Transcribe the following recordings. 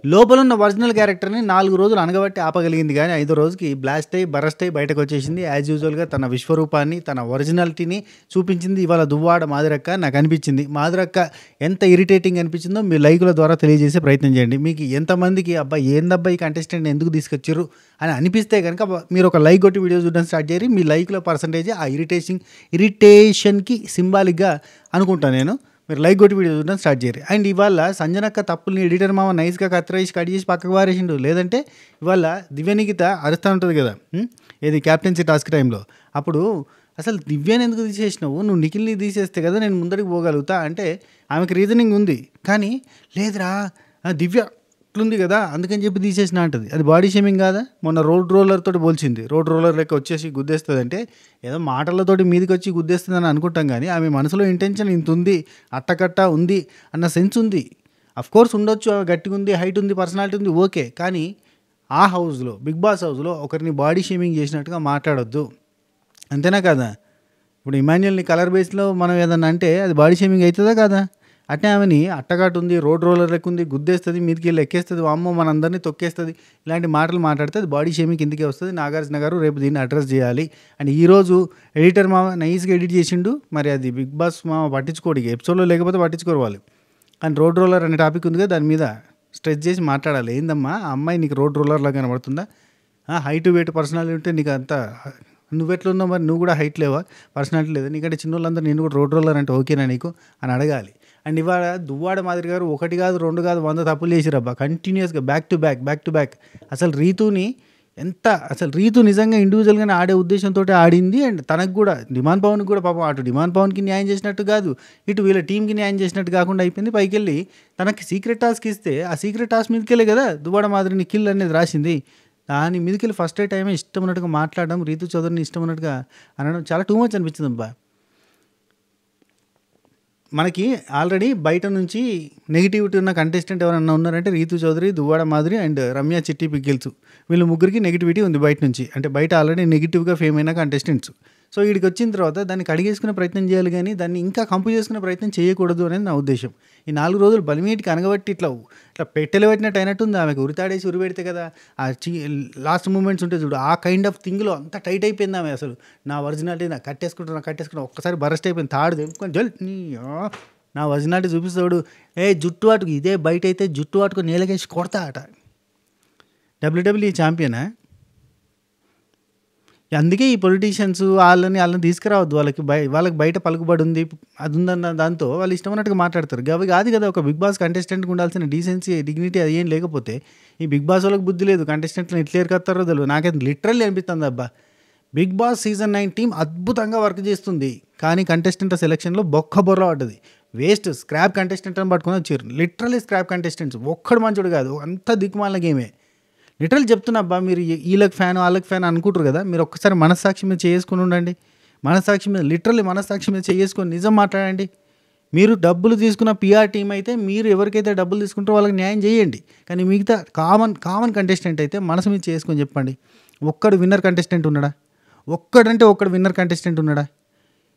లోపలున్న ఒరిజినల్ క్యారెక్టర్‌ని 4 రోజులు అనగబట్టి ఆపగలిగింది గానీ, ఐదో రోజుకి బ్లాస్ట్ అయ్యి, బరస్ట్ అయ్యి బయటకొచ్చేసింది. యాజ్ యూజువల్‌గా తన విశ్వరూపాన్ని, తన ఒరిజినాలిటీని చూపించింది ఇవాళ దువ్వాడ మాధురక్క నాకనిపించింది. మాధురక్క ఎంత ఇరిటేటింగ్ అనిపించిందో మీ లైకుల ద్వారా తెలియజేసే ప్రయత్నం చేయండి. మీకు ఎంతమందికి అబ్బా! ఏందబ్బా ఈ కంటెస్టెంట్‌ని ఎందుకు తీసుకొచ్చిర్రు అని అనిపిస్తే గనక మీరు ఒక లైక్ కొట్టి వీడియో చూడడం స్టార్ట్ చేయరి. మీ లైక్‌ల పర్సెంటేజ్ ఆ ఇరిటేషన్‌కి సింబాలిక్‌గా అనుకుంటా నేను. మీరు లైక్ కొట్టి వీడియో చూడడం స్టార్ట్ చేయరు. అండ్ ఇవాళ సంజనక్క తప్పుల్ని ఎడిటర్ మామ నైస్గా కత్తిరేసి కట్ చేసి పక్కకు పారేసిండు. లేదంటే ఇవాళ దివ్యనిగిత అరుస్తూ ఉంటుంది కదా, ఏది క్యాప్టెన్సీ టాస్క్ టైంలో. అప్పుడు అసలు దివ్యాని ఎందుకు తీసేసినావు, నువ్వు నిఖిల్ని తీసేస్తే కదా నేను ముందరికి పోగలుగుతా అంటే ఆమెకు రీజనింగ్ ఉంది. కానీ లేదురా దివ్య ఇట్లుంది కదా అందుకని చెప్పి తీసేసిన అంటది. అది బాడీ షేమింగ్ కాదా? మొన్న రోడ్ రోలర్ తోటి పోల్చింది. రోడ్ రోలర్ లెక్క వచ్చేసి గుద్దేస్తుంది అంటే ఏదో మాటలతోటి మీదకి వచ్చి గుద్దేస్తుందని అనుకుంటాం, కానీ ఆమె మనసులో ఇంటెన్షన్ ఇంత ఉంది, అట్టకట్ట ఉంది అన్న సెన్స్ ఉంది. కోర్స్ ఉండొచ్చు, గట్టిగా ఉంది, హైట్ ఉంది, పర్సనాలిటీ ఉంది, ఓకే. కానీ ఆ హౌస్లో, బిగ్ బాస్ హౌస్లో ఒకరిని బాడీ షేమింగ్ చేసినట్టుగా మాట్లాడొద్దు. అంతేనా కదా? ఇప్పుడు ఇమాన్యుయల్ని కలర్ బేస్లో మనం ఏదన్నా అంటే అది బాడీ షేమింగ్ అవుతుందా కాదా? అట్నే ఆమెని అట్టగాటు ఉంది, రోడ్ రోలర్ లెక్క ఉంది, గుద్దేస్తుంది, మీదకి వెళ్ళి ఎక్కేస్తుంది, వామ్మో మనందరినీ తొక్కేస్తుంది, ఇలాంటి మాటలు మాట్లాడితే అది బాడీ షేమింగ్ కిందకే వస్తుంది. నాగార్జున గారు రేపు దీన్ని అడ్రస్ చేయాలి. అండ్ ఈరోజు ఎడిటర్ మామ నైస్గా ఎడిట్ చేసిండు. మరి అది బిగ్ బాస్ మామ పట్టించుకోడు, ఎపిసోడ్లో లేకపోతే పట్టించుకోరు వాళ్ళు. అండ్ రోడ్ రోలర్ అనే టాపిక్ ఉంది కదా, దాని మీద స్ట్రెచ్ చేసి మాట్లాడాలి. ఏందమ్మా ఆ అమ్మాయి నీకు రోడ్ రోలర్లా కనబడుతుందా? హైట్ వెయిట్ పర్సనాలిటీ ఉంటే నీకు అంతా నువ్వెట్లున్నావు, మరి నువ్వు కూడా హైట్ లేవా, పర్సనాలిటీ లేదా నీకంటే చిన్న వాళ్ళందరూ నేను కూడా రోడ్ రోలర్ అంటే ఓకేనా నీకు అని అడగాలి. అండ్ ఇవాళ దువ్వాడ మాదిరి గారు 1 కాదు 2 కాదు 100 తప్పులు చేసిరబ్బా కంటిన్యూస్గా బ్యాక్ టు బ్యాక్. అసలు రీతు నిజంగా ఇండివిజువల్గానే ఆడే ఉద్దేశంతో ఆడింది. అండ్ తనకు కూడా డిమాండ్ పవన్కి కూడా పాపం అటు డిమాండ్ పవన్కి న్యాయం చేసినట్టు కాదు, ఇటు వీళ్ళ టీంకి న్యాయం చేసినట్టు కాకుండా అయిపోయింది. పైకి వెళ్ళి తనకి సీక్రెట్ టాస్క్ ఇస్తే ఆ సీక్రెట్ టాస్క్ మీదకెళ్ళే కదా దువ్వాడ మాదిరిని కిల్ అనేది రాసింది. దాని మీదకెళ్ళి ఫస్ట్ టైమే ఇష్టం ఉన్నట్టుగా మాట్లాడడం, రీతు చౌదరిని ఇష్టం ఉన్నట్టుగా అనడం చాలా టూ మచ్ అనిపించింది అబ్బా. మనకి ఆల్రెడీ బయట నుంచి నెగిటివిటీ ఉన్న కంటెస్టెంట్ ఎవరన్నా ఉన్నారంటే రీతు చౌదరి, దువ్వాడ మాధురి అండ్ రమ్య చిట్టి పిగిల్స్. వీళ్ళు ముగ్గురికి నెగిటివిటీ ఉంది బయట నుంచి. అంటే బయట ఆల్రెడీ నెగిటివ్గా ఫేమ్ అయిన కంటెస్టెంట్స్. సో వీడికి వచ్చిన తర్వాత దాన్ని కడిగేసుకునే ప్రయత్నం చేయాలి, కానీ దాన్ని ఇంకా కంపు చేసుకునే ప్రయత్నం చేయకూడదు అనేది నా ఉద్దేశం. ఈ 4 రోజులు బలిమీటికి అనగబట్టి ఇట్లా పెట్టెలు పెట్టినట్టు అయినట్టుంది. ఆమెకు ఉరితాడేసి ఉరి పెడితే కదా ఆ లాస్ట్ మూమెంట్స్ ఉంటే చూడు, ఆ కైండ్ ఆఫ్ థింగ్లో అంత టైట్ అయిపోయింది ఆమె. అసలు నా ఒరిజినాలిటీ నాకు కట్టేసుకుంటా ఒక్కసారి బరస్ట్ అయిపోయింది. తాడు తెంపుకొని జల్ నా ఒరిజినాలిటీ చూపిస్తాడు. జుట్టు ఆటుకు ఇదే బయట అయితే జుట్టు ఆటుకు నేలకేసి కొడతా అట. WWE ఛాంపియనా? అందుకే ఈ పొలిటీషియన్స్ వాళ్ళని తీసుకురావద్దు. వాళ్ళకి బయట పలుకుబడి ఉంది, అది ఉందన్న దాంతో వాళ్ళు ఇష్టం ఉన్నట్టుగా మాట్లాడతారు. అవి కాదు కదా ఒక బిగ్ బాస్ కంటెస్టెంట్కి ఉండాల్సిన డీసెన్సీ, డిగ్నిటీ అది ఏం లేకపోతే ఈ బిగ్ బాస్ వాళ్ళకి బుద్ధి లేదు. కంటెస్టెంట్లను ఎట్లా ఎరకత్తారో తెలియదు. నాకైతే లిటరల్లీ అనిపిస్తుంది అబ్బా, బిగ్ బాస్ సీజన్ 9 టీం అద్భుతంగా వర్క్ చేస్తుంది, కానీ కంటెస్టెంట్ సెలక్షన్లో బొర్ర పడ్డది. వేస్ట్ స్క్రాప్ కంటెస్టెంట్ అని పట్టుకొని వచ్చారు. లిటరల్లీ స్క్రాప్ కంటెస్టెంట్స్, ఒక్కడు మంచోడు కాదు, అంత దిక్కుమాలిన గేమే. లిటరల్ చెప్తున్నా అబ్బా, మీరు వీళ్ళకి ఫ్యాన్ వాళ్ళకి ఫ్యాన్ అనుకుంటారు కదా, మీరు ఒక్కసారి మనస్సాక్షి మీద చేసుకుని ఉండండి. మనస్సాక్షి మీద లిటరల్లీ మనస్సాక్షి మీద చేసుకొని నిజం మాట్లాడండి. మీరు డబ్బులు తీసుకున్న పిఆర్ టీం అయితే మీరు ఎవరికైతే డబ్బులు తీసుకుంటారో వాళ్ళకి న్యాయం చేయండి. కానీ మిగతా కామన్ కంటెస్టెంట్ అయితే మనసు మీద చేసుకొని చెప్పండి. ఒక్కడు విన్నర్ కంటెస్టెంట్ ఉన్నాడా? ఒక్కడు విన్నర్ కంటెస్టెంట్ ఉన్నాడా?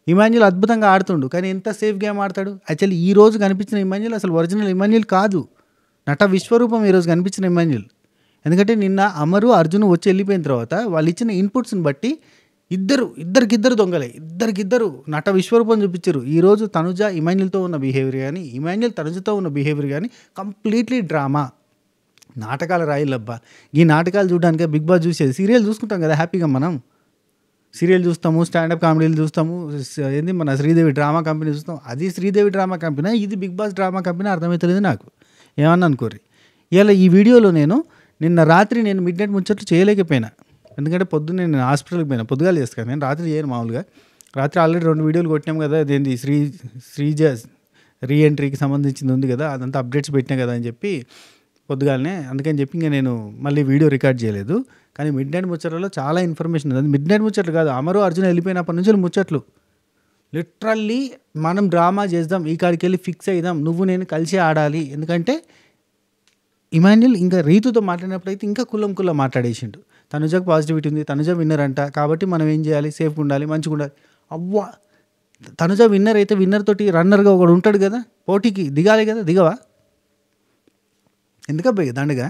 ఇమాన్యుల్ అద్భుతంగా ఆడుతుండు, కానీ ఎంత సేఫ్ గేమ్ ఆడతాడు. యాక్చువల్లీ ఈ రోజు కనిపించిన ఇమాన్యుల్ అసలు ఒరిజినల్ ఇమాన్యుల్ కాదు, నట విశ్వరూపం ఈరోజు కనిపించిన ఇమాన్యుల్. ఎందుకంటే నిన్న అమరు అర్జున్ వచ్చి వెళ్ళిపోయిన తర్వాత వాళ్ళు ఇచ్చిన ఇన్పుట్స్ని బట్టి ఇద్దరికిద్దరు దొంగలే, ఇద్దరికిద్దరు నట విశ్వరూపం చూపించారు. ఈరోజు తనుజ ఇమాన్యుల్తో ఉన్న బిహేవియర్ కానీ, ఇమాన్యుల్ తనుజతో ఉన్న బిహేవియర్ కానీ కంప్లీట్లీ డ్రామా, నాటకాలు రాయిల్లబ్బా. ఈ నాటకాలు చూడడానికి బిగ్ బాస్ చూసేది. సీరియల్ చూసుకుంటాం కదా హ్యాపీగా, మనం సీరియల్ చూస్తాము, స్టాండప్ కామెడీలు చూస్తాము, ఏంది మన శ్రీదేవి డ్రామా కంపెనీ చూస్తాం. అది శ్రీదేవి డ్రామా కంపెనీ, ఇది బిగ్ బాస్ డ్రామా కంపెనీ అర్థమవుతలేదు నాకు. ఏమన్నా అనుకోర్రి. ఇలా ఈ వీడియోలో నిన్న రాత్రి నేను మిడ్ నైట్ ముచ్చట్లు చేయలేకపోయినా, ఎందుకంటే పొద్దున్న నేను హాస్పిటల్కి పోయినా. పొద్దుగాలు చేస్తాను నేను, రాత్రి చేయను మామూలుగా. రాత్రి ఆల్రెడీ 2 వీడియోలు కొట్టినాం కదా, అదేంటి శ్రీజ రీఎంట్రీకి సంబంధించింది ఉంది కదా, అదంతా అప్డేట్స్ పెట్టినా కదా అని చెప్పి పొద్దుగాలనే, అందుకని చెప్పి ఇంకా నేను మళ్ళీ వీడియో రికార్డ్ చేయలేదు. కానీ మిడ్ నైట్ ముచ్చట్లలో చాలా ఇన్ఫర్మేషన్ ఉంది. అది మిడ్ నైట్ ముచ్చట్లు కాదు, అమరు అర్జున్ వెళ్ళిపోయినప్పటి నుంచి ముచ్చట్లు. లిటరల్లీ మనం డ్రామా చేద్దాం, ఈ కాడికి వెళ్ళి ఫిక్స్ అయిదాం, నువ్వు నేను కలిసి ఆడాలి. ఎందుకంటే ఇమాన్యుల్ ఇంకా రీతుతో మాట్లాడినప్పుడు అయితే ఇంకా కుల్లం మాట్లాడేసిండు. తనుజకు పాజిటివిటీ ఉంది, తనుజ విన్నర్ అంట, కాబట్టి మనం ఏం చేయాలి, సేఫ్గా ఉండాలి, మంచిగా ఉండాలి. అవ్వా, తనుజ విన్నర్ అయితే విన్నర్ తోటి రన్నర్గా ఒకడు ఉంటాడు కదా, పోటీకి దిగాలి కదా, దిగవా? ఎందుకబ్బా ఈ దండగా?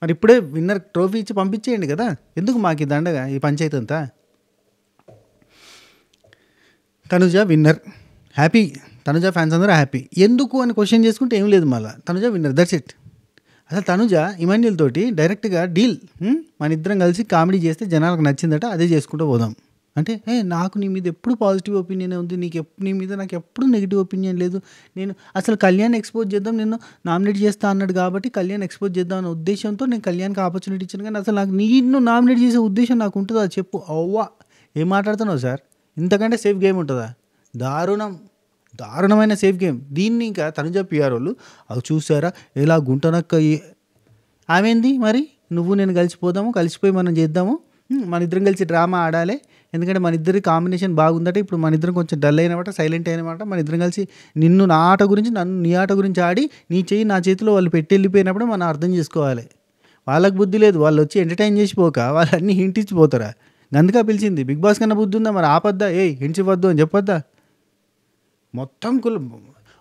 మరి ఇప్పుడే విన్నర్ ట్రోఫీ ఇచ్చి పంపించేయండి కదా, ఎందుకు మాకు ఈ దండగా, ఈ పంచాయతీ అంతా? Tanuja winner, happy. Tanuja fans అందరూ హ్యాపీ. ఎందుకు అని క్వశ్చన్ చేసుకుంటే ఏం లేదు, మళ్ళీ తనుజ విన్నర్, దట్స్ ఇట్. అసలు తనుజ ఇమాన్యుల్ తోటి డైరెక్ట్గా డీల్, మన ఇద్దరం కలిసి కామెడీ చేస్తే జనాలకు నచ్చిందట, అదే చేసుకుంటూ పోదాం అంటే, నాకు నీ మీద ఎప్పుడు పాజిటివ్ ఒపీనియన్ ఉంది, నీ మీద నాకు ఎప్పుడు నెగిటివ్ ఒపీనియన్ లేదు, నేను అసలు కళ్యాణ్ ఎక్స్పోజ్ చేద్దాం, నిన్ను నామినేట్ చేస్తా అన్నాడు కాబట్టి కళ్యాణ్ ఎక్స్పోజ్ చేద్దాం అనే ఉద్దేశంతో నేను కళ్యాణ్కి ఆపర్చునిటీ ఇచ్చాను, కానీ అసలు నాకు నిన్ను నామినేట్ చేసే ఉద్దేశం నాకు ఉంటుందా చెప్పు? అవ్వా, ఏం మాట్లాడుతున్నావు సార్? ఇంతకంటే సేఫ్ గేమ్ ఉంటుందా? దారుణమైన సేఫ్ గేమ్. దీన్ని ఇంకా తనుజ పిఆర్ వాళ్ళు అది చూసారా ఎలా గుంటనక్క ఆమెంది మరి, నువ్వు నేను కలిసిపోయి మనం చేద్దాము, మన ఇద్దరం కలిసి డ్రామా ఆడాలి, ఎందుకంటే మన ఇద్దరి కాంబినేషన్ బాగుందట, ఇప్పుడు మన ఇద్దరం కొంచెం డల్ అయినమాట, సైలెంట్ అయినమాట, మన ఇద్దరం కలిసి నిన్ను నా ఆట గురించి, నన్ను నీ ఆట గురించి ఆడి నీ చెయ్యి నా చేతిలో వాళ్ళు పెట్టి వెళ్ళిపోయినప్పుడు మనం అర్థం చేసుకోవాలి. వాళ్ళకి బుద్ధి లేదు, వాళ్ళు వచ్చి ఎంటర్టైన్ చేసిపోక వాళ్ళన్నీ హింట్ ఇచ్చిపోతారా? అందుకే పిలిచింది. బిగ్ బాస్ కన్నా బుద్ధి ఉందా మరి? ఆపద్దా, హింట్స్ ఇవ్వద్దు అని చెప్పొద్దా? మొత్తం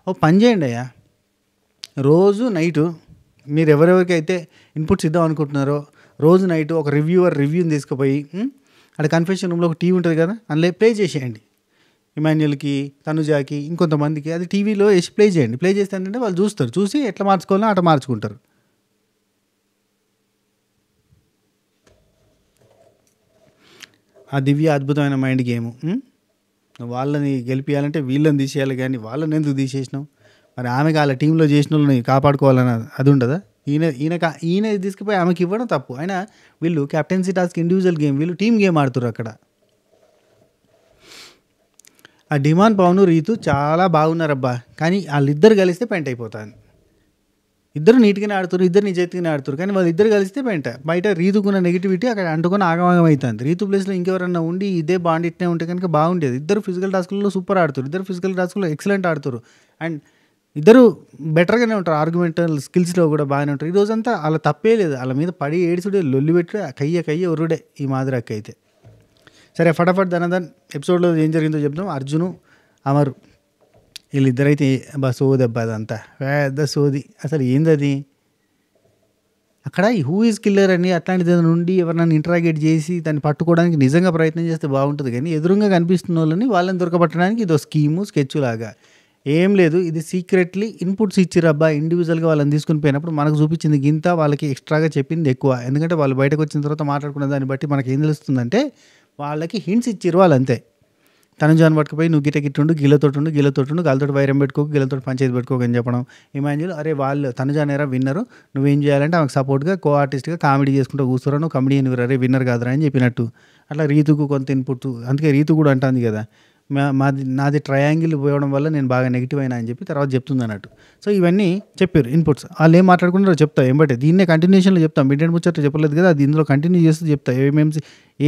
ఓ పని చేయండి అయ్యా, రోజు నైటు మీరు ఎవరెవరికైతే ఇన్పుట్స్ ఇద్దాం అనుకుంటున్నారో రోజు నైటు ఒక రివ్యూని తీసుకుపోయి అక్కడ కన్ఫెషన్ రూమ్లో ఒక టీవీ ఉంటుంది కదా, అందులో ప్లే చేసేయండి. ఇమాన్యుల్కి, తనుజాకి, ఇంకొంతమందికి అది టీవీలో వేసి ప్లే చేయండి. ప్లే చేస్తే ఏంటంటే వాళ్ళు చూస్తారు, చూసి ఎట్లా మార్చుకోవాలో అట్లా మార్చుకుంటారు. ఆ దివ్య అద్భుతమైన మైండ్ గేము. వాళ్ళని గెలిపించాలంటే వీళ్ళని తీసేయాలి, కానీ వాళ్ళని ఎందుకు తీసేసినావు? మరి ఆమెకి వాళ్ళ టీంలో చేసిన వాళ్ళని కాపాడుకోవాలని అది ఉండదా? ఈయన తీసుకుపోయి ఆమెకి ఇవ్వడం తప్పు. అయినా వీళ్ళు కెప్టెన్సీ టాస్క్ ఇండివిజువల్ గేమ్, వీళ్ళు టీమ్ గేమ్ ఆడుతున్నారు అక్కడ. ఆ డిమాండ్ పవన్ రీతు చాలా బాగున్నారబ్బా, కానీ వాళ్ళిద్దరు కలిస్తే పెంట అయిపోతాను. ఇద్దరు నీట్గానే ఆడుతారు, ఇద్దరు నిజాయితీగానే ఆడుతారు, కానీ వాళ్ళు ఇద్దరు కలిస్తే పెంట. బయట రీతుకున్న నెగిటివిటీ అక్కడ అంటుకొని ఆగమాగం అవుతుంది. రీతు ప్లేస్లో ఇంకెవరన్నా ఉండి ఇదే బాండ్ ఇట్నే ఉంటే కనుక బాగుండేది. ఇద్దరు ఫిజికల్ టాస్క్లలో సూపర్ ఆడుతారు, ఇద్దరు ఫిజికల్ టాస్క్లో ఎక్సలెంట్ ఆడుతారు, అండ్ ఇద్దరు బెటర్గానే ఉంటారు, ఆర్గ్యుమెంటల్ స్కిల్స్లో కూడా బాగానే ఉంటారు. ఈ రోజంతా అలా తప్పే లేదు, వాళ్ళ మీద పడి ఏడుచుడే, లొల్లి పెట్టుడే, కయ్య ఒరుడే ఈ మాదిరక్క అయితే. సరే, ఫటాఫట్ ధనధన్ ఎపిసోడ్లో ఏం జరిగిందో చెప్తాం. అర్జును, అమరు వీళ్ళిద్దరైతే సోది అబ్బా, అదంతా పెద్ద సోది. అసలు ఏంది అది? అక్కడ ఈ హూ ఈజ్ కిల్లర్ అని అట్లాంటిది నుండి ఎవరినైనా ఇంటరాగేట్ చేసి దాన్ని పట్టుకోవడానికి నిజంగా ప్రయత్నం చేస్తే బాగుంటుంది, కానీ ఎదురుగా కనిపిస్తున్న వాళ్ళని దొరకబట్టడానికి ఇదో స్కీము, స్కెచ్ లాగా ఏం లేదు. ఇది సీక్రెట్లీ ఇన్పుట్స్ ఇచ్చిరబ్బా, ఇండివిజువల్గా వాళ్ళని తీసుకుని పోయినప్పుడు మనకు చూపించింది గింత, వాళ్ళకి ఎక్స్ట్రాగా చెప్పింది ఎక్కువ. ఎందుకంటే వాళ్ళు బయటకు వచ్చిన తర్వాత మాట్లాడుకున్న దాన్ని బట్టి మనకి ఏం తెలుస్తుందంటే వాళ్ళకి హింట్స్ ఇచ్చిరు వాళ్ళు, అంతే. తనుజాను పట్టుకుపోయి నువ్వు గిట్టగిట్టుండు, గిల్లతోటుండు, గాలితోటి వైరం పెట్టుకోకు, గిల్లతోటి పంచాయతీ పెట్టుకోకు అని చెప్పడం. ఇమాన్యుల్, అరే వాళ్ళు తనుజానేరా విన్నరు, నువ్వేం చేయాలంటే ఆమెకు సపోర్ట్గా కో ఆర్టిస్ట్గా కామెడీ చేసుకుంటూ కూర్చురా, నువ్వు కమెడీయన్ అరే విన్నర్ కాదురా అని చెప్పినట్టు. అట్లా రీతుకు కొంత ఇన్పుట్, అందుకే రీతు కూడా అంటుంది కదా, నాది ట్రయాంగిల్ పోవడం వల్ల నేను బాగా నెగిటివ్ అయినా అని చెప్పి తర్వాత చెప్తుంది అన్నట్టు. సో ఇవన్నీ చెప్పారు ఇన్పుట్స్. వాళ్ళు ఏం మాట్లాడుకుంటారో చెప్తా ఏంబట్టే, దీన్నే కంటిన్యూషన్లో చెప్తాం. మిడ్ ముచ్చట్లు చెప్పలేదు కదా, అది ఇందులో కంటిన్యూ చేస్తూ చెప్తా.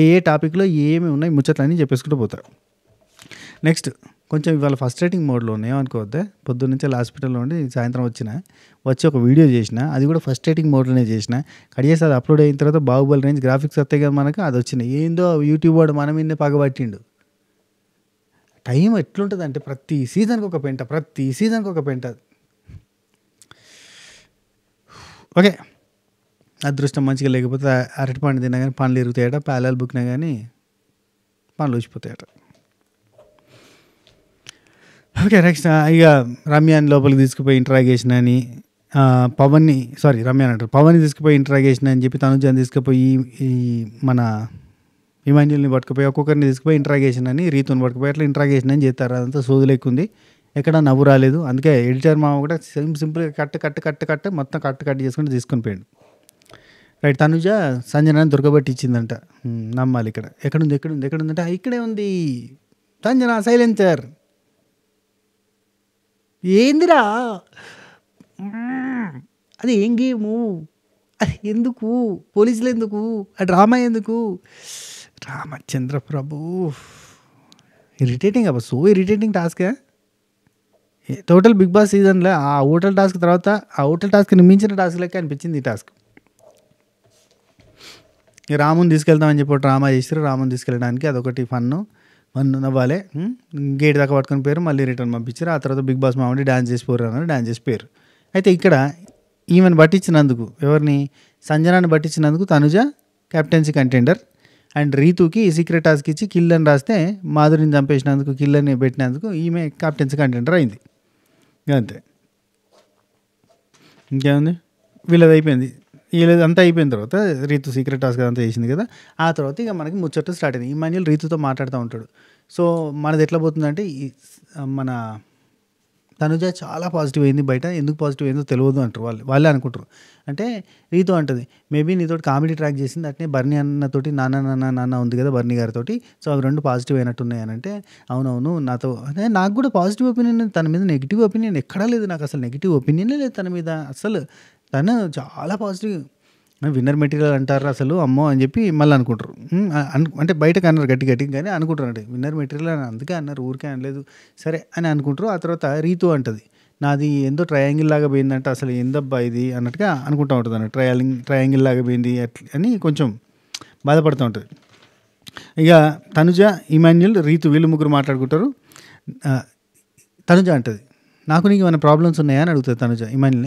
ఏ టాపిక్లో ఏమేమి ఉన్నాయి ముచ్చట్లు అని చెప్పేసుకుంటూ పోతారు. నెక్స్ట్ కొంచెం ఇవాళ ఫస్ట్రేటింగ్ మోడ్లో ఉన్నాయి, ఏమనుకోవద్దే. పొద్దున్నుంచి హాస్పిటల్లో ఉండి సాయంత్రం వచ్చి ఒక వీడియో చేసిన, అది కూడా ఫస్ట్రేటింగ్ మోడ్లోనే చేసిన. కడిగేసి అది అప్లోడ్ అయిన తర్వాత బాహుబలి రేంజ్ గ్రాఫిక్స్ వస్తాయి కదా మనకు, అది వచ్చినాయి. ఏందో యూట్యూబ్ వాడు మన మీదనే పగబట్టిండు. టైం ఎట్లుంటుంది అంటే ప్రతి సీజన్కి ఒక పెంట. ఓకే, అదృష్టం మంచిగా లేకపోతే అరటి పండు తిన్నా కానీ పండ్లు ఇరుగుతాయట, ప్యాలెల్ బుక్నా కానీ పండ్లు ఊసిపోతాయట. ఓకే, నెక్స్ట్ ఇక రమ్యాని లోపలికి తీసుకుపోయి ఇంటరాగేషన్ అని, పవన్ని తీసుకుపోయి ఇంటరాగేషన్ అని చెప్పి తనుజాని తీసుకుపోయి ఈ మన ఇమాన్యుల్ని పట్టుకుపోయి ఒక్కొక్కరిని తీసుకుపోయి ఇంటరాగేషన్ అని, రీతుని పట్టుకుపోయి అట్లా ఇంటరాగేషన్ అని చేస్తారు. అదంతా సోదులెక్కుంది, ఎక్కడ నవ్వు రాలేదు. అందుకే ఎడిటర్ మామ కూడా సింపుల్గా కట్ మొత్తం కట్ చేసుకుంటే తీసుకొని పోయాడు. రైట్, తనుజ సంజనాన్ని దొరకబట్టి ఇచ్చిందంట, నమ్మాలి. ఇక్కడ ఎక్కడుందంటే ఇక్కడే ఉంది సంజన సైలెన్సర్. ఏందిరా అది, ఏం గేము అది, ఎందుకు పోలీసులు, ఎందుకు ఆ డ్రామా, ఎందుకు రామచంద్ర ప్రభు, ఇరిటేటింగ్ అబ్బా, so irritating task. Total Bigg Boss సీజన్లో ఆ హోటల్ టాస్క్ తర్వాత ఆ హోటల్ టాస్క్ని మించిన టాస్క్ లెక్క అనిపించింది ఈ టాస్క్. రాముని తీసుకెళ్తామని చెప్పి డ్రామా చేస్తారు, రాముని తీసుకెళ్ళడానికి అదొకటి ఫన్ను నవ్వాలి. గేట్ దాకా పట్టుకొని పోయారు, మళ్ళీ రిటర్న్ పంపించారు. ఆ తర్వాత బిగ్ బాస్ మామిడి డ్యాన్స్ చేసిపోయారు అన్నారు, డ్యాన్స్ చేసిపోయారు. అయితే ఇక్కడ ఈమెను పట్టించినందుకు, ఎవరిని, సంజనాని పట్టించినందుకు తనుజ కెప్టెన్సీ కంటెండర్. అండ్ రీతుకి సీక్రెట్ టాస్క్ ఇచ్చి కిల్ అని రాస్తే మాధురిని చంపేసినందుకు, కిల్ అని పెట్టినందుకు ఈమె కెప్టెన్సీ కంటెండర్ అయింది. అంతే, ఇంకేముంది, వీళ్ళది అయిపోయింది. వీళ్ళది అంతా అయిపోయిన తర్వాత రీతు సీక్రెట్ టాస్క్ అంతా చేసింది కదా. ఆ తర్వాత ఇక మనకి ముచ్చట స్టార్ట్ అయింది. ఇమాన్యుల్ రీతుతో మాట్లాడుతూ ఉంటాడు. సో మనది ఎట్లా పోతుందంటే మన తనుజ చాలా పాజిటివ్ అయింది బయట, ఎందుకు పాజిటివ్ అయిందో తెలియదు అంటారు వాళ్ళే అనుకుంటారు. అంటే రీతు అంటది, మేబీ నీతో కామెడీ ట్రాక్ చేసింది అట్నే బర్నీ అన్నతోటి నాన్న ఉంది కదా బర్నీ గారితో, సో అవి రెండు పాజిటివ్ అయినట్టున్నాయి అని అంటే, అవునవును నాతో అంటే నాకు కూడా పాజిటివ్ ఒపీనియన్, తన మీద నెగిటివ్ ఒపీనియన్ ఎక్కడా లేదు, నాకు అసలు నెగిటివ్ ఒపీనియనే లేదు తన మీద అసలు, తను చాలా పాజిటివ్, విన్నర్ మెటీరియల్ అంటారు అసలు అమ్మో అని చెప్పి మళ్ళీ అనుకుంటారు. అంటే బయటకు అన్నారు గట్టి కానీ అనుకుంటారు, అంటే విన్నర్ మెటీరియల్ అని అందుకే అన్నారు, ఊరికే అనలేదు సరే అని అనుకుంటారు. ఆ తర్వాత రీతు అంటది, నాది ఎంతో ట్రయాంగిల్ లాగా పోయిందంటే అసలు ఏందబ్బా ఇది అన్నట్టుగా అనుకుంటూ ఉంటుంది అన్నట్టు, ట్రయాంగిల్ లాగా పోయింది అని కొంచెం బాధపడుతూ ఉంటుంది. ఇక తనుజ, ఇమాన్యుల్, రీతు వీళ్ళు ముగ్గురు మాట్లాడుకుంటారు. తనుజ అంటది, నాకు నీకు ఏమైనా ప్రాబ్లమ్స్ ఉన్నాయా అని అడుగుతుంది తనుజ ఇమాన్యుల్.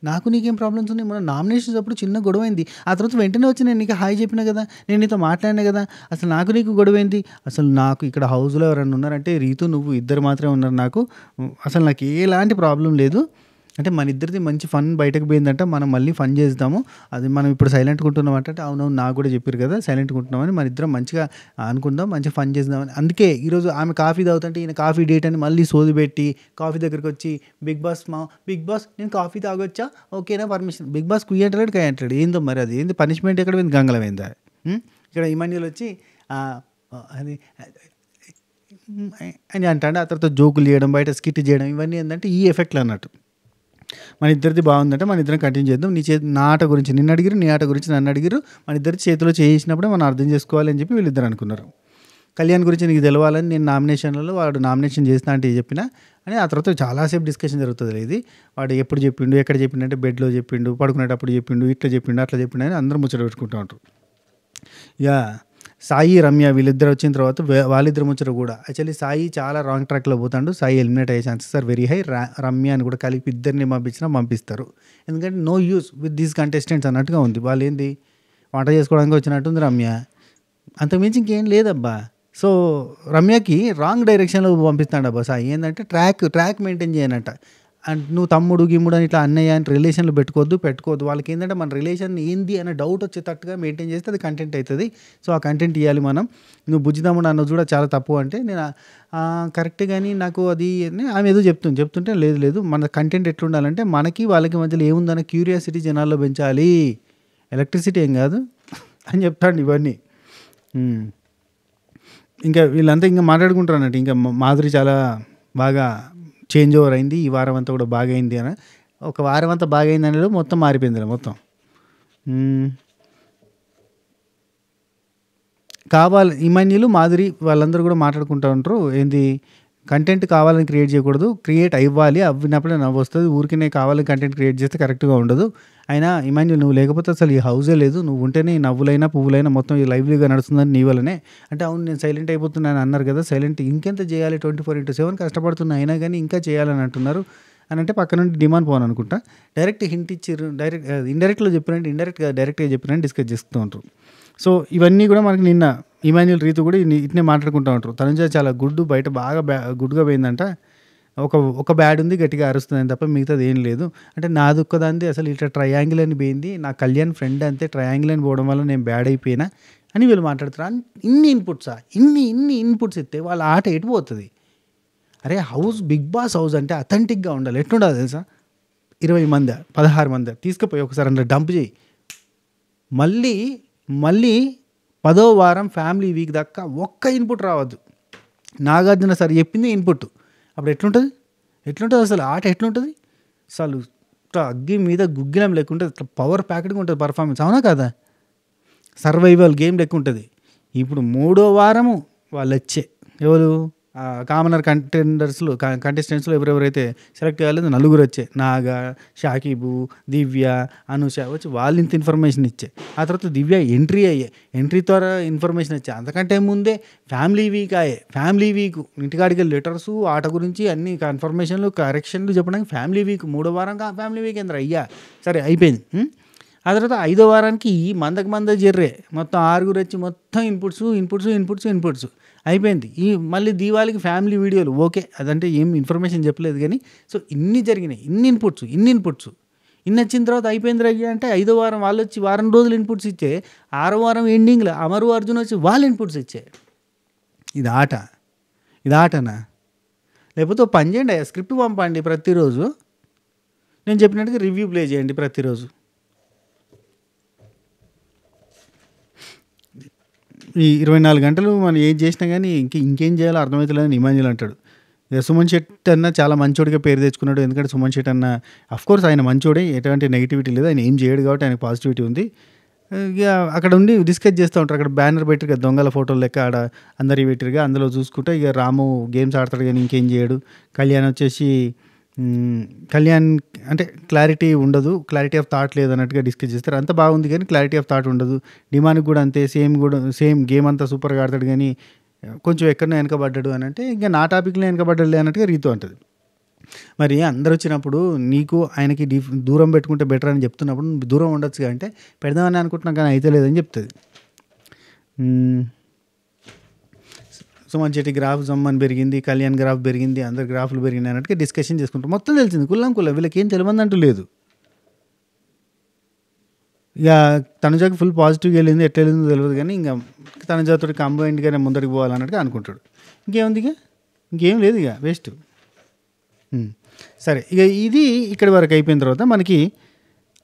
నాకు నీకేం ప్రాబ్లమ్స్ ఉన్నాయి, మన నామినేషన్స్ అప్పుడు చిన్న గొడవైంది, ఆ తర్వాత వెంటనే వచ్చి నేను నీకు హాయ్ చెప్పినా కదా, నేను నీతో మాట్లాడినా కదా, అసలు నాకు నీకు గొడవైంది, అసలు నాకు ఇక్కడ హౌస్లో ఎవరైనా ఉన్నారంటే రీతు నువ్వు ఇద్దరు మాత్రమే ఉన్నారు, నాకు అసలు నాకు ఎలాంటి ప్రాబ్లం లేదు, అంటే మన ఇద్దరిది మంచి ఫన్ బయటకు పోయిందంట, మనం మళ్ళీ ఫన్ చేద్దాము, అది మనం ఇప్పుడు సైలెంట్గా ఉంటున్నాం అంటే, అవునవును నాకు కూడా చెప్పారు కదా సైలెంట్గా ఉంటున్నామని, మన ఇద్దరం మంచిగా అనుకుందాం, మంచిగా ఫన్ చేద్దామని. అందుకే ఈరోజు ఆమె కాఫీ తాగుతుంటే ఈయన కాఫీ డేట్ అని మళ్ళీ సోది పెట్టి కాఫీ దగ్గరికి వచ్చి, బిగ్ బాస్ నేను కాఫీ తాగొచ్చా, ఓకేనా పర్మిషన్, బిగ్ బాస్ కుయ్యంటాడు కై అంటాడు, ఏందో మరి అది ఏంది పనిష్మెంట్ ఎక్కడ పోయింది, గంగలం అయిందా. ఇక్కడ ఇమాన్యుల్ వచ్చి అది అని అంటాడు. ఆ తర్వాత జోకులు చేయడం, బయట స్కిట్ చేయడం, ఇవన్నీ ఏంటంటే ఈ ఎఫెక్ట్లు అన్నట్టు. మన ఇద్దరిది బాగుందంటే మన ఇద్దరం కంటిన్యూ చేద్దాం, నా ఆట గురించి నిన్ను అడిగిరు, నీ ఆట గురించి నన్ను అడిగిరు, మన ఇద్దరి చేతిలో చేసినప్పుడే మనం అర్థం చేసుకోవాలి అని చెప్పి వీళ్ళిద్దరు అనుకున్నారు. కళ్యాణ్ గురించి నీకు తెలవాలని నేను నామినేషన్లలో వాడు నామినేషన్ చేసిన అంటే చెప్పిన అని, ఆ తర్వాత చాలాసేపు డిస్కషన్ జరుగుతుంది. ఇది వాడు ఎప్పుడు చెప్పిండు, ఎక్కడ చెప్పిండు అంటే బెడ్లో చెప్పిండు, పడుకునేటప్పుడు చెప్పిండు, ఇట్లా చెప్పిండు, అట్లా చెప్పిండు అని అందరూ ముచ్చట పెట్టుకుంటూ ఉంటారు. ఇక సాయి, రమ్య వీళ్ళిద్దరు వచ్చిన తర్వాత వాళ్ళిద్దరు ముచ్చట కూడా, యాక్చువల్లీ సాయి చాలా రాంగ్ ట్రాక్లో పోతాడు, సాయి ఎలిమినేట్ అయ్యే chances are very high. Ramya అని కూడా కలిపి ఇద్దరిని పంపిస్తారు, ఎందుకంటే no use with these contestants అన్నట్టుగా ఉంది. వాళ్ళు ఏంది వంట చేసుకోవడానికి వచ్చినట్టుంది రమ్య, అంతకుమించి ఇంకేం లేదబ్బా. సో రమ్యకి రాంగ్ డైరెక్షన్లో పంపిస్తాడు అబ్బా సాయి, ఏంటంటే ట్రాక్ మెయింటైన్ చేయనట్ట. అండ్ నువ్వు తమ్ముడు గిమ్ముడు అని ఇట్లా అన్నయ్య అని రిలేషన్లు పెట్టుకోవద్దు. వాళ్ళకి ఏంటంటే మన రిలేషన్ ఏంది అనే డౌట్ వచ్చేటట్టుగా మెయింటైన్ చేస్తే అది కంటెంట్ అవుతుంది. సో ఆ కంటెంట్ ఇవ్వాలి మనం. నువ్వు బుజ్జి తమ్ముడు అన్నది కూడా చాలా తప్పు అంటే, నేను కరెక్ట్ కానీ నాకు అది ఆమె ఏదో చెప్తుంటే లేదు మన కంటెంట్ ఎట్లుండాలంటే మనకి వాళ్ళకి మధ్యలో ఏముందన్న క్యూరియాసిటీ జనాల్లో పెంచాలి, ఎలక్ట్రిసిటీ ఏం కాదు అని చెప్తాడు ఇవన్నీ. ఇంకా వీళ్ళంతా ఇంకా మాట్లాడుకుంటారు అన్నట్టు, ఇంకా మాధురి చాలా బాగా చేంజ్ ఓవర్ అయింది, ఈ వారం అంతా కూడా బాగా అయింది అని. ఒక వారం అంతా బాగా అయింది అనేది మొత్తం మారిపోయింది మొత్తం. కావాలి ఇమాన్యులు, మాధురి వాళ్ళందరూ కూడా మాట్లాడుకుంటూ ఉంటారు, ఏంది కంటెంట్ కావాలని క్రియేట్ చేయకూడదు, క్రియేట్ అవ్వాలి, అవ్వినప్పుడే నవ్వు వస్తుంది, ఊరికనే కావాలని కంటెంట్ క్రియేట్ చేస్తే కరెక్ట్గా ఉండదు. అయినా ఇమాన్యుల్ నువ్వు లేకపోతే అసలు ఈ హౌసే లేదు, నువ్వు ఉంటేనే ఈ నవ్వులైనా పువ్వులైనా మొత్తం ఈ లైవ్లీగా నడుస్తుందని నీ వల్లనే అంటే. అవును నేను సైలెంట్ అయిపోతున్నాను అన్నారు కదా, సైలెంట్ ఇంకెంత చేయాలి, 24/7 కష్టపడుతున్నా అయినా కానీ ఇంకా చేయాలని అంటున్నారు అని అంటే పక్క నుండి డిమాండ్ పోను అనుకుంటా. డైరెక్ట్ హింట్ ఇచ్చారు, ఇండైరెక్ట్లో చెప్పినట్టు డైరెక్ట్గా చెప్పినట్టు డిస్కస్ చేస్తూ ఉంటారు. సో ఇవన్నీ కూడా మనకి నిన్న ఇమాన్యుల్, రీతు కూడా ఇట్నే మాట్లాడుకుంటూ ఉంటారు. తనుజ చాలా బయట బాగా గుడ్గా పోయిందంట, ఒక బ్యాడ్ ఉంది గట్టిగా అరుస్తుందని తప్ప మిగతాది ఏం లేదు అంటే, నా దుఃఖదాంది అసలు ఇట్లా ట్రయాంగిల్ అని పోయింది, నా కళ్యాణ్ ఫ్రెండ్ అంతే ట్రయాంగిల్ అని పోవడం వల్ల నేను బ్యాడ్ అయిపోయినా అని వీళ్ళు మాట్లాడుతారు. ఇన్ని ఇన్పుట్స్ ఇస్తే వాళ్ళ ఆట ఎటుపోతుంది. అరే బిగ్ బాస్ హౌస్ అంటే అథెంటిక్గా ఉండాలి, ఎట్లుండాలి తెలుసా, 20 మంది 16 మంది తీసుకుపోయి ఒకసారి అందులో డంప్ చేయి, మళ్ళీ 10వ వారం ఫ్యామిలీ వీక్ దాకా ఒక్క ఇన్పుట్ రావద్దు. నాగార్జున సార్ చెప్పింది ఇన్పుట్, అప్పుడు ఎట్లుంటుంది అసలు ఆట ఎట్లుంటుంది, అసలు అగ్గి మీద గుగ్గిలం లెక్కుంటుంది, పవర్ ప్యాకెట్గా ఉంటుంది పర్ఫార్మెన్స్, అవునా కదా, సర్వైవల్ గేమ్ లెక్క ఉంటుంది. ఇప్పుడు 3వ వారము వాళ్ళు వచ్చే ఎవరు కామనర్ కంటెస్టెంట్స్లో ఎవరెవరైతే సెలెక్ట్ కాలేదో నలుగురు వచ్చే, నాగా, షాకిబు, దివ్య, అనూష వచ్చి వాళ్ళు ఇంత ఇన్ఫర్మేషన్ ఇచ్చే. ఆ తర్వాత దివ్య ఎంట్రీ ద్వారా ఇన్ఫర్మేషన్ ఇచ్చే. అంతకంటే ముందే ఫ్యామిలీ వీక్ ఇంటికాడికి లెటర్స్ ఆట గురించి అన్ని కన్ఫర్మేషన్లు కరెక్షన్లు చెప్పడానికి ఫ్యామిలీ వీక్ 3వ వారంగా ఫ్యామిలీ వీక్ ఏంద్ర అయ్యా. సరే అయిపోయింది. ఆ తర్వాత 5వ వారానికి మంద జర్రే మొత్తం 6 వచ్చి మొత్తం ఇన్పుట్స్ అయిపోయింది. మళ్ళీ దీవాళికి ఫ్యామిలీ వీడియోలు ఓకే, అదంటే ఏం ఇన్ఫర్మేషన్ చెప్పలేదు కానీ. సో ఇన్ని జరిగినాయి, ఇన్ని ఇన్పుట్స్ ఇన్ని వచ్చిన తర్వాత అయిపోయింది అయ్యా అంటే 5వ వారం వాళ్ళు వచ్చి వారం రోజులు ఇన్పుట్స్ ఇచ్చే. 6వ వారం ఎండింగ్లో అమరు అర్జున్ వచ్చి వాళ్ళు ఇన్పుట్స్ ఇచ్చే. ఇది ఆటనా? లేకపోతే పని చేయండి, స్క్రిప్ట్ పంపండి ప్రతిరోజు, నేను చెప్పినట్టుగా రివ్యూ ప్లే చేయండి ప్రతిరోజు. ఈ 24 గంటలు మనం ఏం చేసినా కానీ ఇంకేం చేయాలో అర్థమవుతలేదని ఇమాన్యుల్ అంటాడు. ఇక సుమన్ శెట్టి అన్న చాలా మంచోడిగా పేరు తెచ్చుకున్నాడు. ఎందుకంటే సుమన్ శెట్టి అన్న అఫ్కోర్స్ ఆయన మంచోడే, ఎటువంటి నెగిటివిటీ లేదు, ఆయన ఏం చేయడు కాబట్టి ఆయనకు పాజిటివిటీ ఉంది. ఇక అక్కడ ఉండి డిస్కస్ చేస్తూ ఉంటారు. అక్కడ బ్యానర్ పెట్టిరు కదా, దొంగల ఫోటోలు లెక్క ఆడ అందరి పెట్టిరుగా, అందులో చూసుకుంటే ఇక రాము గేమ్స్ ఆడతాడు కానీ ఇంకేం చేయడు. కళ్యాణ్ అంటే క్లారిటీ ఉండదు, క్లారిటీ ఆఫ్ థాట్ లేదు అన్నట్టుగా డిస్కస్ చేస్తారు. అంత బాగుంది కానీ క్లారిటీ ఆఫ్ థాట్ ఉండదు. డిమాండ్కి కూడా అంతే, సేమ్ గేమ్ అంతా సూపర్గా ఆడతాడు కానీ కొంచెం ఎక్కడో వెనకబడ్డాడు అని అంటే ఇంకా నా టాపిక్లో వెనకబడ్డాడు అన్నట్టుగా రీతు అంటుంది. మరి అందరు వచ్చినప్పుడు నీకు ఆయనకి దూరం పెట్టుకుంటే బెటర్ అని చెప్తున్నప్పుడు దూరం ఉండొచ్చు అంటే పెడదామని అనుకుంటున్నా కానీ అయితే లేదని చెప్తుంది. సుమన్ శెట్టి గ్రాఫ్ జమ్మని పెరిగింది, కళ్యాణ్ గ్రాఫ్ పెరిగింది, అందరి గ్రాఫ్లు పెరిగినాయి అన్నట్టుగా డిస్కషన్ చేసుకుంటాం. మొత్తం తెలిసింది కుల్లం వీళ్ళకి ఏం తెలియదంటూ లేదు. ఇక తనుజాకి ఫుల్ పాజిటివ్గా వెళ్ళింది, ఎట్లా వెళ్ళిందో తెలియదు కానీ ఇంకా తనుజాతో కంబైన్డ్గానే ముందరికి పోవాలన్నట్టుగా అనుకుంటాడు. ఇంకేముంది, ఇంకేం లేదు, ఇక వేస్ట్. సరే, ఇక ఇది ఇక్కడి వరకు అయిపోయిన తర్వాత మనకి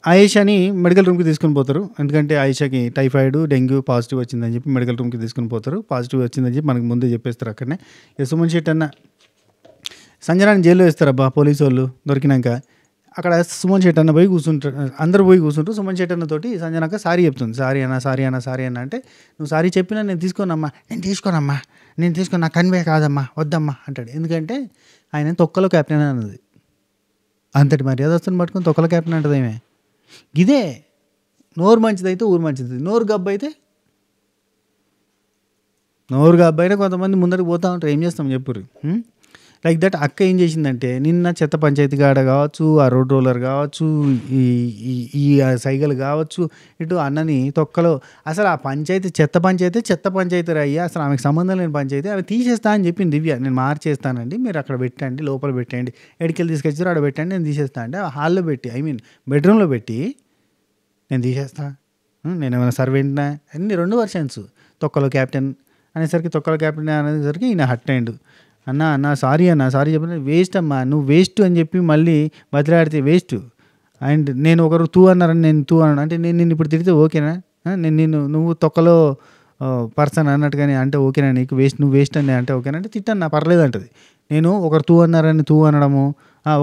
ఆయేషాని మెడికల్ రూమ్కి తీసుకుని పోతారు. ఎందుకంటే ఆయేషాకి టైఫాయిడ్, డెంగ్యూ పాజిటివ్ వచ్చిందని చెప్పి మెడికల్ రూమ్కి తీసుకుని పోతారు. పాజిటివ్ వచ్చిందని చెప్పి మనకు ముందే చెప్పేస్తారు అక్కడనే. ఇక సుమన్ శెట్టి అన్న సంజనాన్ని జైల్లో వేస్తారబ్బా పోలీసు వాళ్ళు దొరికినాక. అక్కడ సుమన్ శెట్టి అన్న పోయి కూర్చుంటారు, అందరూ పోయి కూర్చుంటారు. సుమన్ శెట్టి అన్న తోటి సంజనాక సారీ చెప్తుంది. సారీ అన్న అంటే నువ్వు సారీ చెప్పినా నేను తీసుకోనమ్మా, నాకు కన్వే కాదమ్మా, వద్దమ్మా అంటాడు. ఎందుకంటే ఆయన తొక్కలో క్యాప్టెన్ అన్నది, అంతటి మర్యాదస్తుని పట్టుకుని తొక్కలో క్యాప్టెన్ అంటది ఏమే. ఇదే నోరు మంచిది అయితే ఊరు మంచిది, నోరు గబ్బు అయితే కొంతమంది ముందరికి పోతూ ఉంటారు. ఏం చేస్తాం చెప్పుర్రు. లైక్ దట్ అక్క ఏం చేసిందంటే నిన్న చెత్త పంచాయతీ కాడ కావచ్చు, ఆ రోడ్ రోలర్ కావచ్చు, ఈ సైకిల్ కావచ్చు, ఇటు అన్నని తొక్కలో అసలు ఆ పంచాయతీ చెత్త పంచాయతీ అయ్యా, అసలు ఆమెకు సంబంధం లేని పంచాయతీ, అవి తీసేస్తా అని చెప్పింది దివ్య. నేను మార్చేస్తానండి, మీరు అక్కడ పెట్టండి, లోపల పెట్టండి, ఎడికెళ్ళి తీసుకొచ్చారు అక్కడ పెట్టండి, నేను తీసేస్తా అంటే హాల్లో పెట్టి బెడ్రూమ్లో పెట్టి నేను తీసేస్తా, నేను ఏమైనా సర్వెంట్నా అన్ని 2 వర్షన్స్. తొక్కలో క్యాప్టెన్ అనేసరికి అనేసరికి ఈయన హట్ అయ్యిండు. అన్న సారీ చెప్పిన వేస్ట్ అమ్మా, నువ్వు వేస్ట్ అని చెప్పి మళ్ళీ బతిలాడితే వేస్ట్. అండ్ నేను ఒకరు తూ అన్నారని నేను తూ అన్నాను అంటే నేను నిన్ను ఇప్పుడు తిరిగితే ఓకేనా, నువ్వు తొక్కలో పర్సన్ అన్నట్టుగానే అంటే ఓకేనా, నీకు నువ్వు వేస్ట్ అని అంటే ఓకేనా అంటే తిట్టన్నా పర్లేదు అంటది. నేను ఒకరు తూ అన్నారని తూ అనడము,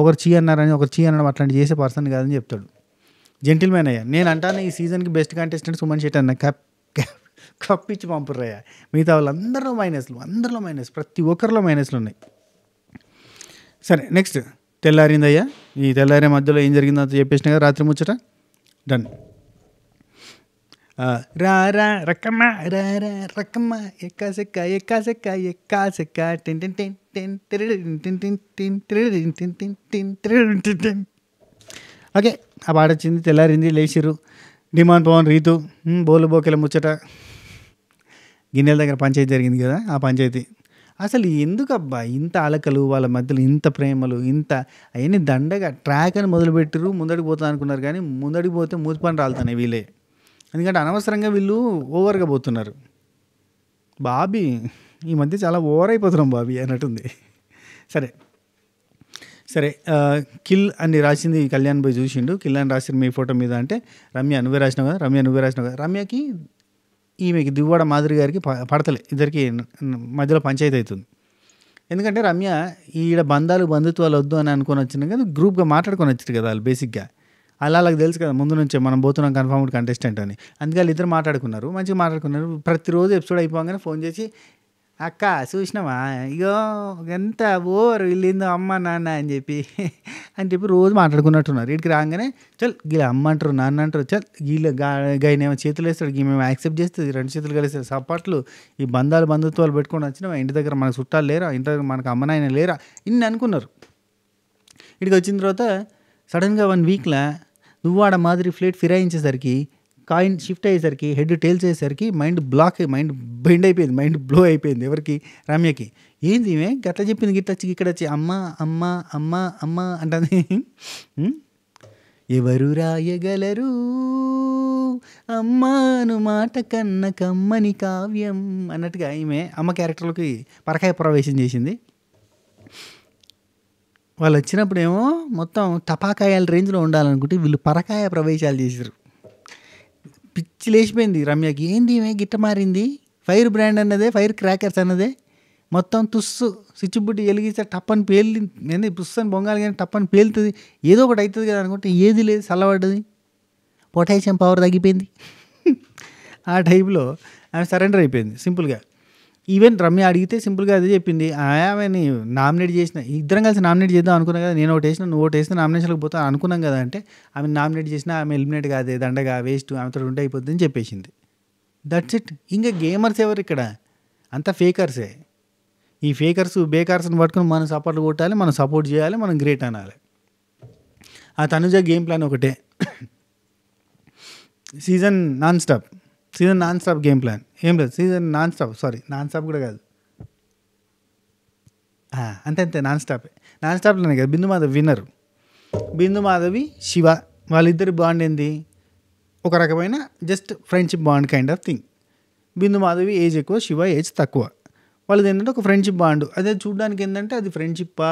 ఒకరు చీ అన్నారని ఒకరు చీ అనడం అట్లాంటి చేసే పర్సన్ కాదని చెప్తాడు. జెంటిల్మెన్ అయ్యా. నేను అంటాను ఈ సీజన్కి బెస్ట్ కంటెస్టెంట్ సుమన్ శెట్టి అన్న. కప్పిచ్చి పంపుర్రయ్యా. మిగతా వాళ్ళు అందరిలో మైనస్, ప్రతి ఒక్కరిలో మైనస్లు ఉన్నాయి. సరే నెక్స్ట్ తెల్లారిందయ్యా. ఈ తెల్లారే మధ్యలో ఏం జరిగిందో చెప్పేసిన కదా రాత్రి ముచ్చట, డన్. రా రకమ్మ రకమ్మ ఎక్కాసెక్క ఓకే, ఆ పాట వచ్చింది. తెల్లారింది, లేచిర్రు. డిమాండ్ పవన్, రీతు, బోకెల ముచ్చట, గిన్నెల దగ్గర పంచాయతీ జరిగింది కదా, ఆ పంచాయతీ. అసలు ఎందుకబ్బా ఇంత అలకలు, వాళ్ళ మధ్యలో ఇంత ప్రేమలు, ఇంత అవన్నీ దండగా ట్రాక్ అని మొదలుపెట్టారు. ముందడికి పోతా అనుకున్నారు కానీ ముందడికి పోతే మూతి పని రాలుతున్నాయి వీళ్ళే. ఎందుకంటే అనవసరంగా వీళ్ళు ఓవర్గా పోతున్నారు. బాబీ ఈ మధ్య చాలా ఓవర్ అయిపోతున్నాం బాబీ అన్నట్టుంది. సరే కిల్ అని రాసింది కళ్యాణ్ పోయి చూసిండు. కిల్ అని రాసింది మీ ఫోటో మీద అంటే రమ్య నువ్వే రాసినావు కదా. రమ్యకి ఈమెకి దివ్వాడ మాధురి గారికి పడతలే, ఇద్దరికి మధ్యలో పంచాయతీ అవుతుంది. ఎందుకంటే రమ్య ఈడ బంధుత్వాలు వద్దు అని అనుకొని వచ్చింది కదా, గ్రూప్గా మాట్లాడుకొని వచ్చారు కదా వాళ్ళు. బేసిక్గా వాళ్ళకి తెలుసు కదా ముందు నుంచే మనం పోతున్నాం కన్ఫర్మ్డ్ కంటెస్టెంట్ అని. అందుకే వాళ్ళు ఇద్దరు మంచిగా మాట్లాడుకున్నారు. ప్రతిరోజు ఎపిసోడ్ అయిపోగానే ఫోన్ చేసి అక్క చూసినావా ఇగో ఎంత ఓవర్ వీళ్ళేందో అమ్మ నాన్న అని చెప్పి రోజు మాట్లాడుకున్నట్టున్నారు. వీడికి రాగానే చల్ వీళ్ళ అమ్మ అంటారు నాన్న అంటారు, చల్ వీళ్ళు గాయనేమో చేతులు వేస్తాడు, మేము యాక్సెప్ట్ చేస్తుంది, రెండు చేతులు కలిస్తాడు, సపాట్లు ఈ బంధుత్వాలు పెట్టుకొని వచ్చినావా, ఇంటి దగ్గర మనకు చుట్టాలు లేరా, ఇంటి దగ్గర మనకు అమ్మ నాయన లేరా, ఇన్ని అనుకున్నారు. ఇక్కడికి వచ్చిన తర్వాత సడన్గా 1 వీక్లో దువ్వాడ మాదిరి ఫ్లేట్ ఫిరాయించేసరికి, కాయిన్ షిఫ్ట్ అయ్యేసరికి, హెడ్ టేల్స్ అయ్యేసరికి మైండ్ బెండ్ అయిపోయింది, మైండ్ బ్లో అయిపోయింది. ఎవరికి? రమ్యకి. ఏంది ఈమె గట్లా చెప్పింది, గిట్ల వచ్చి ఇక్కడ వచ్చి అమ్మ అమ్మ అమ్మ అమ్మ అంటుంది. ఎవరు రాయగలరు అమ్మాను మాట కన్న కమ్మని కావ్యం అన్నట్టుగా ఈమె అమ్మ క్యారెక్టర్లోకి పరకాయ ప్రవేశం చేసింది. వాళ్ళు వచ్చినప్పుడేమో మొత్తం టపాకాయల రేంజ్లో ఉండాలనుకుంటే వీళ్ళు పరకాయ ప్రవేశాలు చేశారు. పిచ్చి లేచిపోయింది రమ్యకి. ఏంది ఈమె గిట్ట మారింది, ఫైర్ బ్రాండ్ అన్నదే, ఫైర్ క్రాకర్స్ అన్నదే మొత్తం తుస్సు సిచ్చుబుడ్డి వెలిగిస్తే టప్పని పేలి, ఏంది పుస్సని బొంగాలి కానీ టప్పని పేలుతుంది, ఏదో ఒకటి అవుతుంది కదా అనుకుంటే ఏది లేదు, చల్లబడ్డది, పొటాషియం పవర్ తగ్గిపోయింది. ఆ టైప్లో ఆమె సరెండర్ అయిపోయింది సింపుల్గా. ఈవెన్ రమ్య అడిగితే సింపుల్గా అదే చెప్పింది. ఆమెని నామినేట్ చేసిన, ఇద్దరం కలిసి నామినేట్ చేద్దాం అనుకున్నాం కదా, నేను ఒకటి వేసిన నువ్వు ఒకటి వేసిన నామినేషన్కి పోతా అనుకున్నాం కదా అంటే, ఆమె నామినేట్ చేసినా ఆమె ఎలిమినేట్ కాదే, దండగా వేస్ట్, ఆమెతో ఉంటే అయిపోద్ది అని చెప్పేసింది. That's it. ఇంకా గేమర్స్ ఎవరు ఇక్కడ, అంతా ఫేకర్సే. ఈ ఫేకర్స్ బేకర్స్ని పట్టుకుని మనం సపోర్ట్లు కొట్టాలి, మనం సపోర్ట్ చేయాలి, మనం గ్రేట్ అనాలి. ఆ తనుజ గేమ్ ప్లాన్ ఒకటే, season non stop game plan ఏం లేదు. సీజన్ నాన్ స్టాప్ కూడా కాదు, అంతే నాన్ స్టాప్లోనే కదా. బిందు మాధవి విన్నర్, బిందు మాధవి శివ, వాళ్ళిద్దరి బాండ్ ఏంది, ఒక రకమైన just friendship bond kind of thing. Bindu Madhavi age ఎక్కువ, శివ ఏజ్ తక్కువ. వాళ్ళది ఏంటంటే ఒక ఫ్రెండ్షిప్ బాండ్. అదే చూడడానికి ఏంటంటే అది ఫ్రెండ్షిప్పా,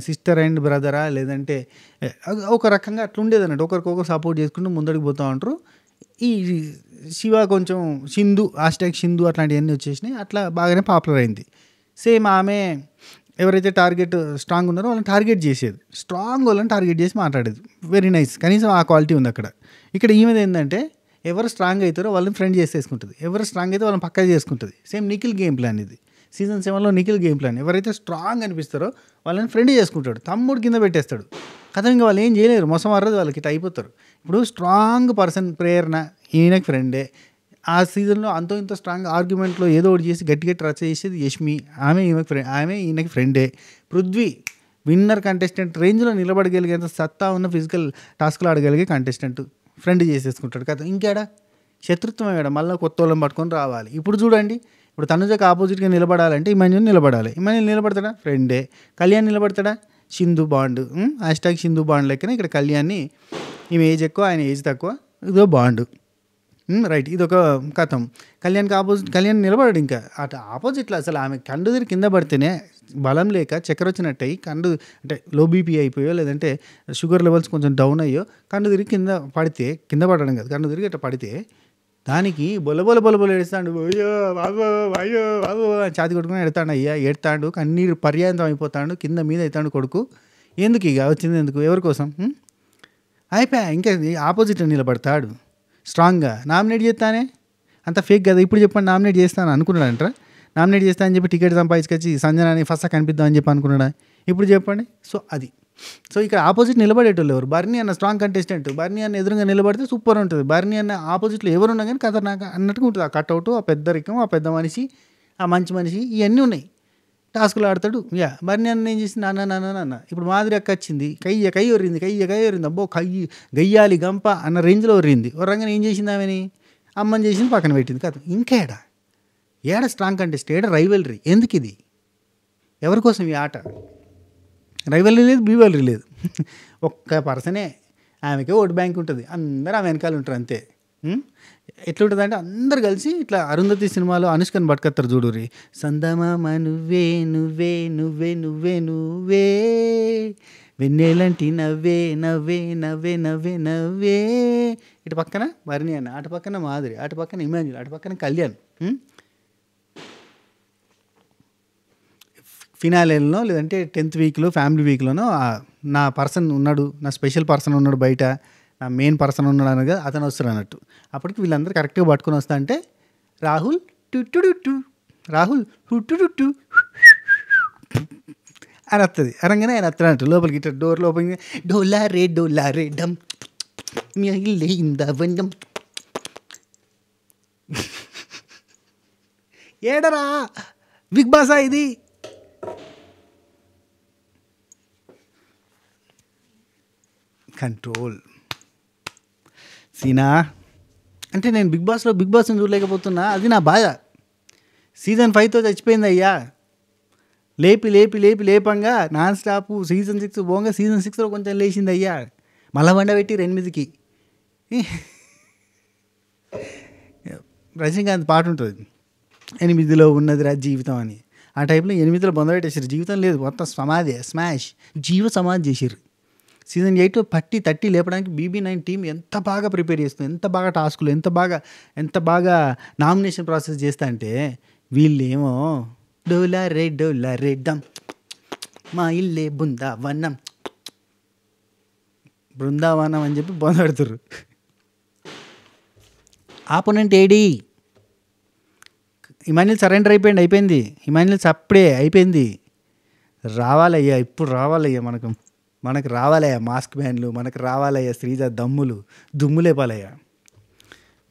సిస్టర్ అండ్ బ్రదరా, లేదంటే ఒక రకంగా అట్లా ఉండేది అన్నట్టు, ఒకరికొకరు సపోర్ట్ చేసుకుంటూ ముందడికి పోతూ ఉంటారు. ఈ శివ కొంచెం సింధు #సింధు అట్లాంటివన్నీ వచ్చేసినాయి, అట్లా బాగానే పాపులర్ అయింది. సేమ్ ఆమె ఎవరైతే టార్గెట్ స్ట్రాంగ్ ఉన్నారో వాళ్ళని టార్గెట్ చేసేది, స్ట్రాంగ్ వాళ్ళని టార్గెట్ చేసి మాట్లాడేది. వెరీ నైస్, కనీసం ఆ క్వాలిటీ ఉంది అక్కడ. ఇక్కడ ఈమెది ఏంటంటే ఎవరు స్ట్రాంగ్ అవుతారో వాళ్ళని ఫ్రెండ్ చేసేసుకుంటుంది, ఎవరు స్ట్రాంగ్ అయితే వాళ్ళని పక్కా చేసుకుంటుంది. సేమ్ నిఖిల్ గేమ్ ప్లాన్ ఇది. సీజన్ 7లో నిఖిల్ గేమ్ ప్లాన్, ఎవరైతే స్ట్రాంగ్ అనిపిస్తారో వాళ్ళని ఫ్రెండ్ చేసుకుంటాడు, తమ్ముడు కింద పెట్టేస్తాడు. కథ ఇంకా వాళ్ళు ఏం చేయలేరు, మొసం అర్రదు వాళ్ళకి, ఇట్లా అయిపోతారు. ఇప్పుడు స్ట్రాంగ్ పర్సన్ ప్రేరణ ఈయనకి ఫ్రెండే. ఆ సీజన్లో అంతో ఇంత స్ట్రాంగ్ ఆర్గ్యుమెంట్లో ఏదో ఒకటి చేసి గట్టి రచ్చ చేసేది యష్మి, ఆమె ఈయనకి ఫ్రెండే. పృథ్వీ విన్నర్ కంటెస్టెంట్ రేంజ్లో నిలబడగలిగేంత సత్తా ఉన్న ఫిజికల్ టాస్క్లు ఆడగలిగే కంటెస్టెంట్, ఫ్రెండ్ చేసేసుకుంటాడు. కదా ఇంకేడా శత్రుత్వం ఏడా, మళ్ళీ కొత్త వాళ్ళని పట్టుకొని రావాలి. ఇప్పుడు చూడండి, ఇప్పుడు తనుజకు ఆపోజిట్గా నిలబడాలంటే ఇమాన్యుల్ నిలబడాలి. ఇమాన్యుల్ నిలబడతాడా, ఫ్రెండే. కళ్యాణ్ నిలబడతాడా, సింధు బాండ్, #సింధు బాండ్ లెక్కనే ఇక్కడ కళ్యాణ్ని, ఈమె ఏజ్ ఎక్కువ ఆయన ఏజ్ తక్కువ, ఇదో బాండ్, రైట్. ఇదొక కథం. కళ్యాణ్ నిలబడాడు. ఇంకా అటు ఆపోజిట్లో అసలు ఆమె కండుదిరి కింద పడితేనే బలం లేక చక్కెర వచ్చినట్టు అయ్యి అంటే లో బీపీ అయిపోయో, లేదంటే షుగర్ లెవెల్స్ కొంచెం డౌన్ అయ్యో కండుదిరి కింద పడడం కాదు, కండుదిరికి అట్లా పడితే దానికి బొలబొల ఏడుస్తాడు, అయ్యో బాబో అయ్యో బాబో ఛాతి కొట్టుకుని ఏడతాడు, కన్నీరు పర్యాంతం అయిపోతాడు, కింద మీద అవుతాడు కొడుకు. ఎందుకు ఇక వచ్చింది, ఎందుకు, ఎవరి కోసం అయిపోయా. ఇంకా ఆపోజిట్ నిలబడతాడు స్ట్రాంగ్గా. నామినేట్ చేస్తానే అంత ఫేక్ కదా. ఇప్పుడు చెప్పండి, నామినేట్ చేస్తాను అనుకున్నాడంటారా, నామినేట్ చేస్తా అని చెప్పి టికెట్ సంపాదించుకొచ్చి సంజనాని ఫస్ట్ కనిపిద్దామని చెప్పి అనుకున్నాడా, ఇప్పుడు చెప్పండి. సో ఇక్కడ ఆపోజిట్ నిలబడేటోళ్ళు ఎవరు, బర్నీ అన్న స్ట్రాంగ్ కంటెస్టెంట్, బర్నీ అన్న ఎదురుగా నిలబడితే సూపర్ ఉంటుంది. బర్నీ అన్న ఆపోజిట్లో ఎవరున్నా కానీ ఖతర్నాక్ అన్నట్టుగా ఉంటుంది. ఆ కట్అవుట్, ఆ పెద్దరికం, ఆ పెద్ద మనిషి, ఆ మంచి మనిషి, ఇవన్నీ ఉన్నాయి. టాస్కులు ఆడతాడు. బర్నీ అన్న ఏం చేసింది, నాన్న ఇప్పుడు మాదిరి అక్క వచ్చింది, కయ్య ఒరింది, అబ్బో గయ్యాలి గంప అన్న రేంజ్లో ఒర్రింది. ఒర్రంగానే ఏం చేసింది, ఆమెని అమ్మని చేసింది, పక్కన పెట్టింది. కాదు ఇంకా ఏడ స్ట్రాంగ్ కంటెస్ట్, ఏడ రైవలరీ, ఎందుకు ఇది, ఎవరి కోసం ఈ ఆట, రైవలరీ లేదు, బీవలరీ లేదు. ఒక్క పర్సనే, ఆమెకే ఓటు బ్యాంక్ ఉంటుంది, అందరూ ఆమె వెనకాల ఉంటారు అంతే. ఎట్లుంటుంది అంటే అందరు కలిసి ఇట్లా అరుంధతి సినిమాలో అనుష్కని పట్టుకొస్తారు చూడురి, సందమామ నువ్వే నువ్వే నువ్వే నువ్వే నువ్వే వెన్నెలంటి నవ్వే నవ్వే నవ్వే నవ్వే నవ్వే. ఇటు పక్కన బర్నీ అన్న, అటు పక్కన మాధురి, అటు పక్కన ఇమాన్యుల్, అటు పక్కన కళ్యాణ్. ఫినాలేలో లేదంటే 10th వీక్లో ఫ్యామిలీ వీక్లోనో నా పర్సన్ ఉన్నాడు, నా స్పెషల్ పర్సన్ ఉన్నాడు బయట, నా మెయిన్ పర్సన్ ఉన్నాడు అనగా అతను వస్తారు అన్నట్టు. అప్పటికి వీళ్ళందరూ కరెక్ట్గా పట్టుకొని వస్తా అంటే రాహుల్ టు రాహుల్ హుట్టు అని వస్తుంది. అనగానే ఆయన వస్తాడంట లోపలికి, ఇట్లా డోర్ లోపలికి, డోలా రే డమ్ ఇందవన్నం ఏడరా బిగ్ బాసా ఇది. కంట్రోల్ సీనా అంటే నేను బిగ్ బాస్ని చూడలేకపోతున్నా, అది నా బాధ. సీజన్ 5తో చచ్చిపోయింది అయ్యా. లేపంగా నాన్ స్టాప్ సీజన్ 6 పోగా సీజన్ 6లో కొంచెం లేచింది అయ్యా. మళ్ళా వండబెట్టి 8కి. రజనీకాంత్ పాట ఉంటుంది, 8లో ఉన్నదిరా జీవితం అని. ఆ టైప్లో 8లో బొందబెట్టేసారు. జీవితం లేదు, మొత్తం సమాధి, స్మాష్, జీవ సమాధి చేసారు. సీజన్ 8 తట్టి లేపడానికి BB9 టీం ఎంత బాగా ప్రిపేర్ చేస్తుంది, ఎంత బాగా టాస్కులు, ఎంత బాగా నామినేషన్ ప్రాసెస్ చేస్తా అంటే, వీళ్ళేమో డోలా రే దమ్ మా ఇల్లే బృందావనం అని చెప్పి బొందబెడుతుర్రు. ఆపోనెంట్ ఏడి ఇమాన్యుల్ సరెండర్ అయిపోయింది. ఇమాన్యుల్ అప్పుడే అయిపోయింది. రావాలయ్యా, ఇప్పుడు రావాలయ్యా, మనకు రావాలయ్యా మాస్క్ మ్యాన్లు, మనకు రావాలయ్యా శ్రీజ దుమ్ములేపాలయ్యా.